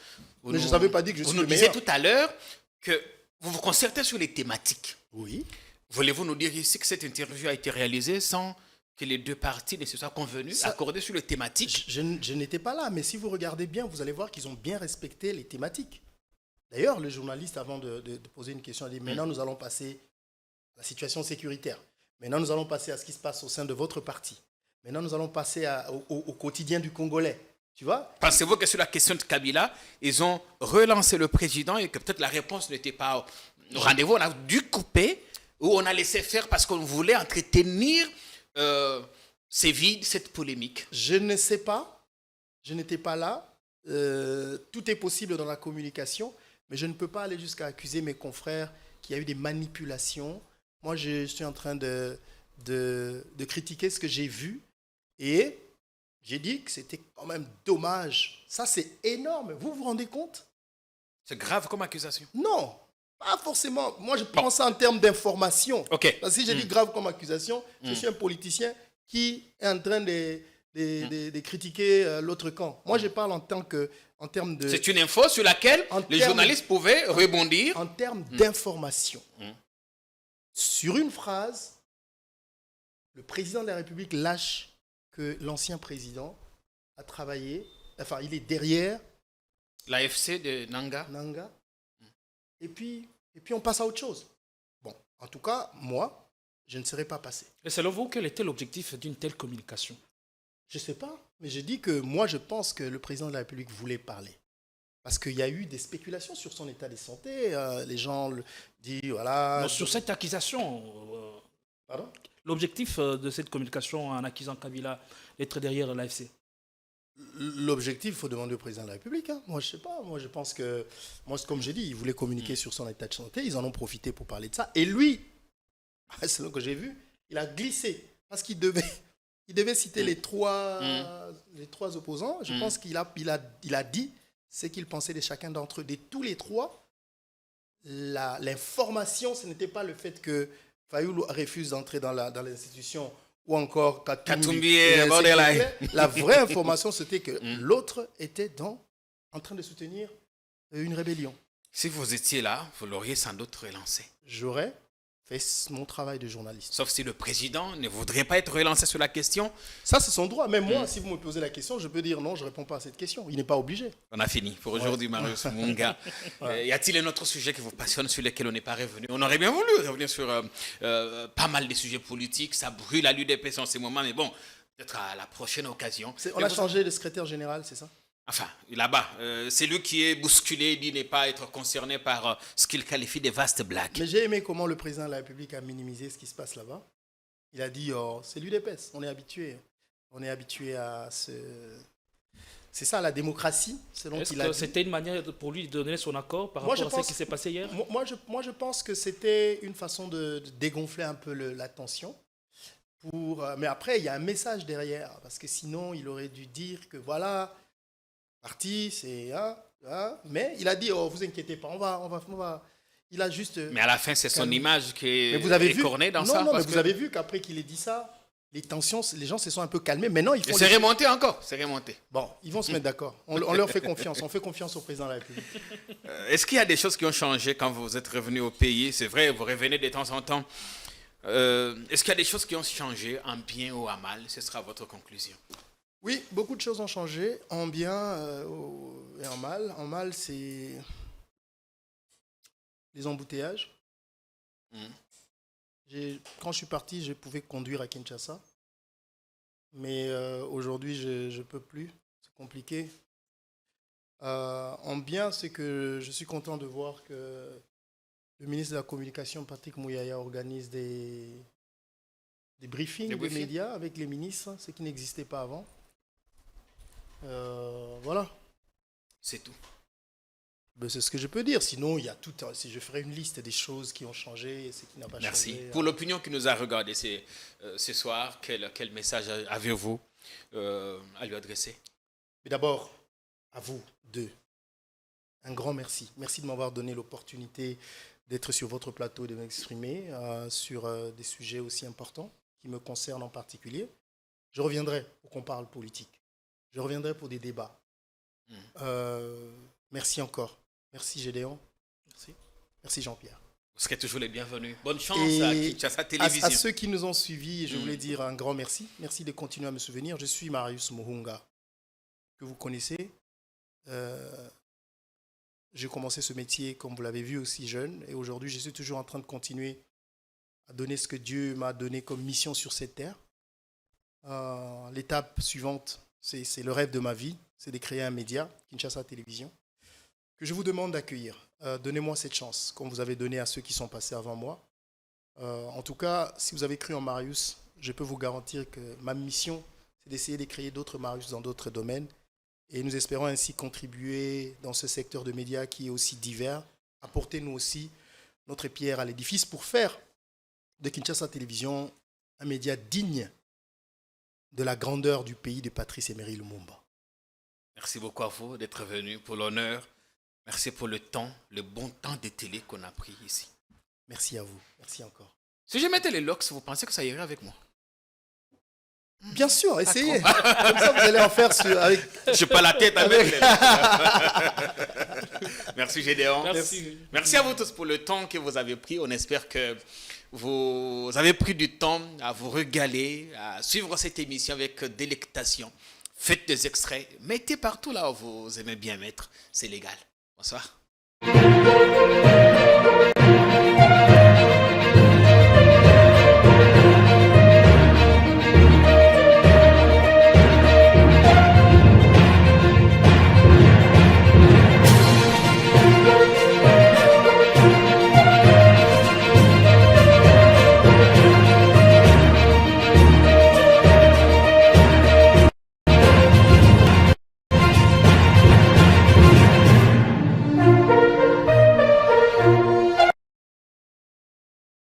Mais je n'avais pas dit que je suis Vous nous le disiez meilleur. tout à l'heure que vous vous concertez sur les thématiques. Oui. Voulez-vous nous dire ici que cette interview a été réalisée sans que les deux parties ne se soient convenues, accordées sur les thématiques? Je n'étais pas là, mais si vous regardez bien, vous allez voir qu'ils ont bien respecté les thématiques. D'ailleurs, le journaliste, avant de poser une question, a dit, maintenant nous allons passer à la situation sécuritaire. Maintenant nous allons passer à ce qui se passe au sein de votre parti. Maintenant nous allons passer au quotidien du Congolais. Tu vois? Pensez-vous que sur la question de Kabila, ils ont relancé le président et que peut-être la réponse n'était pas au rendez-vous? On a dû couper ou on a laissé faire parce qu'on voulait entretenir ces vides, cette polémique? Je ne sais pas. Je n'étais pas là. Tout est possible dans la communication, mais je ne peux pas aller jusqu'à accuser mes confrères qu'il y a eu des manipulations. Moi, je suis en train de critiquer ce que j'ai vu et j'ai dit que c'était quand même dommage. Ça, c'est énorme. Vous vous rendez compte? C'est grave comme accusation. Non, pas forcément. Moi, je prends ça en termes d'information. Ok. Parce que si j'ai dit grave comme accusation, je suis un politicien qui est en train de critiquer l'autre camp. Moi, je parle en termes de... C'est une info sur laquelle les journalistes pouvaient rebondir. En termes d'information. Sur une phrase, le président de la République lâche que l'ancien président a travaillé, enfin, il est derrière L'AFC de Nanga. Et puis on passe à autre chose. Bon, en tout cas, moi, je ne serais pas passé. Et selon vous, quel était l'objectif d'une telle communication? Je ne sais pas, mais je dis que moi, je pense que le président de la République voulait parler. Parce qu'il y a eu des spéculations sur son état de santé. Les gens disent, voilà... Non, sur cette accusation, Pardon? l'objectif de cette communication en accusant Kabila d'être derrière l'AFC? L'objectif, il faut demander au président de la République. Hein. Moi, je ne sais pas. Moi, je pense que... Moi, comme j'ai dit, il voulait communiquer sur son état de santé. Ils en ont profité pour parler de ça. Et lui, selon ce que j'ai vu, il a glissé. Parce qu'il devait citer les trois opposants. Je pense qu'il a dit ce qu'il pensait de chacun d'entre eux. De tous les trois, l'information, ce n'était pas le fait que Fayoulou refuse d'entrer dans l'institution ou encore Katumbi et Borderline. La vraie information, c'était que l'autre était en train de soutenir une rébellion. Si vous étiez là, vous l'auriez sans doute relancé. J'aurais fait mon travail de journaliste. Sauf si le président ne voudrait pas être relancé sur la question. Ça, c'est son droit. Même moi, si vous me posez la question, je peux dire non, je ne réponds pas à cette question. Il n'est pas obligé. On a fini pour aujourd'hui, Marius Munga. Y a-t-il un autre sujet qui vous passionne sur lequel on n'est pas revenu? On aurait bien voulu revenir sur pas mal de sujets politiques. Ça brûle à l'UDPS en ce moment, mais bon, peut-être à la prochaine occasion. On a changé de secrétaire général, c'est ça? Enfin, là-bas, c'est lui qui est bousculé, il dit ne pas être concerné par ce qu'il qualifie de vastes blagues. Mais j'ai aimé comment le président de la République a minimisé ce qui se passe là-bas. Il a dit, c'est l'UDPS, on est habitué. On est habitué à ce... C'est ça, la démocratie, selon Est-ce qu'il a que dit. c'était une manière pour lui de donner son accord par rapport à ce qui s'est passé hier? Moi, je pense que c'était une façon de dégonfler un peu la tension. Mais après, il y a un message derrière. Parce que sinon, il aurait dû dire que voilà... Parti, c'est... mais il a dit, vous inquiétez pas, on va... Il a juste... Mais à la fin, c'est son image qui est écornée dans ça. Non, mais vous avez vu qu'après qu'il ait dit ça, les tensions, les gens se sont un peu calmés. Maintenant, ils font... C'est remonté encore, c'est remonté. Bon, ils vont se mettre d'accord. On leur fait confiance. On fait confiance au président de la République. Est-ce qu'il y a des choses qui ont changé quand vous êtes revenu au pays? C'est vrai, vous revenez de temps en temps. Est-ce qu'il y a des choses qui ont changé, en bien ou en mal? Ce sera votre conclusion. Oui, beaucoup de choses ont changé, en bien et en mal. En mal, c'est les embouteillages. Quand je suis parti, je pouvais conduire à Kinshasa. Mais aujourd'hui, je ne peux plus. C'est compliqué. En bien, c'est que je suis content de voir que Le ministre de la Communication, Patrick Mouyaya, organise des briefings Des des briefings. médias avec les ministres, ce qui n'existait pas avant. Voilà. C'est tout. Ben, c'est ce que je peux dire. Sinon, il y a tout. Si je ferais une liste des choses qui ont changé et ce qui n'a pas Merci. changé. Pour l'opinion qui nous a regardé ce soir, quel message avez-vous à lui adresser? Mais d'abord, à vous deux, un grand merci. Merci de m'avoir donné l'opportunité d'être sur votre plateau et de m'exprimer sur des sujets aussi importants qui me concernent en particulier. Je reviendrai pour qu'on parle politique. Je reviendrai pour des débats. Merci encore. Merci Gédéon. Merci. Merci Jean-Pierre. Vous serez toujours les bienvenus. Bonne chance Et à Kinshasa Télévision. à ceux qui nous ont suivis, je voulais dire un grand merci. Merci de continuer à me souvenir. Je suis Marius Muhunga, que vous connaissez. J'ai commencé ce métier, comme vous l'avez vu, aussi jeune. Et aujourd'hui, je suis toujours en train de continuer à donner ce que Dieu m'a donné comme mission sur cette terre. L'étape suivante, c'est le rêve de ma vie, c'est de créer un média, Kinshasa Télévision, que je vous demande d'accueillir. Donnez-moi cette chance, comme vous avez donné à ceux qui sont passés avant moi. En tout cas, si vous avez cru en Marius, je peux vous garantir que ma mission, c'est d'essayer de créer d'autres Marius dans d'autres domaines. Et nous espérons ainsi contribuer dans ce secteur de médias qui est aussi divers, apporter nous aussi notre pierre à l'édifice pour faire de Kinshasa Télévision un média digne de la grandeur du pays de Patrice Emery Lumumba. Merci beaucoup à vous d'être venu pour l'honneur. Merci pour le temps, le bon temps de télé qu'on a pris ici. Merci à vous. Merci encore. Si je mettais les locks, vous pensez que ça irait avec moi? Bien sûr, essayez. Comme ça, vous allez en faire avec... Je n'ai pas la tête avec les locks. Merci Gédéon. Merci à vous tous pour le temps que vous avez pris. On espère que vous avez pris du temps à vous régaler, à suivre cette émission avec délectation. Faites des extraits, mettez partout là où vous aimez bien mettre. C'est légal. Bonsoir.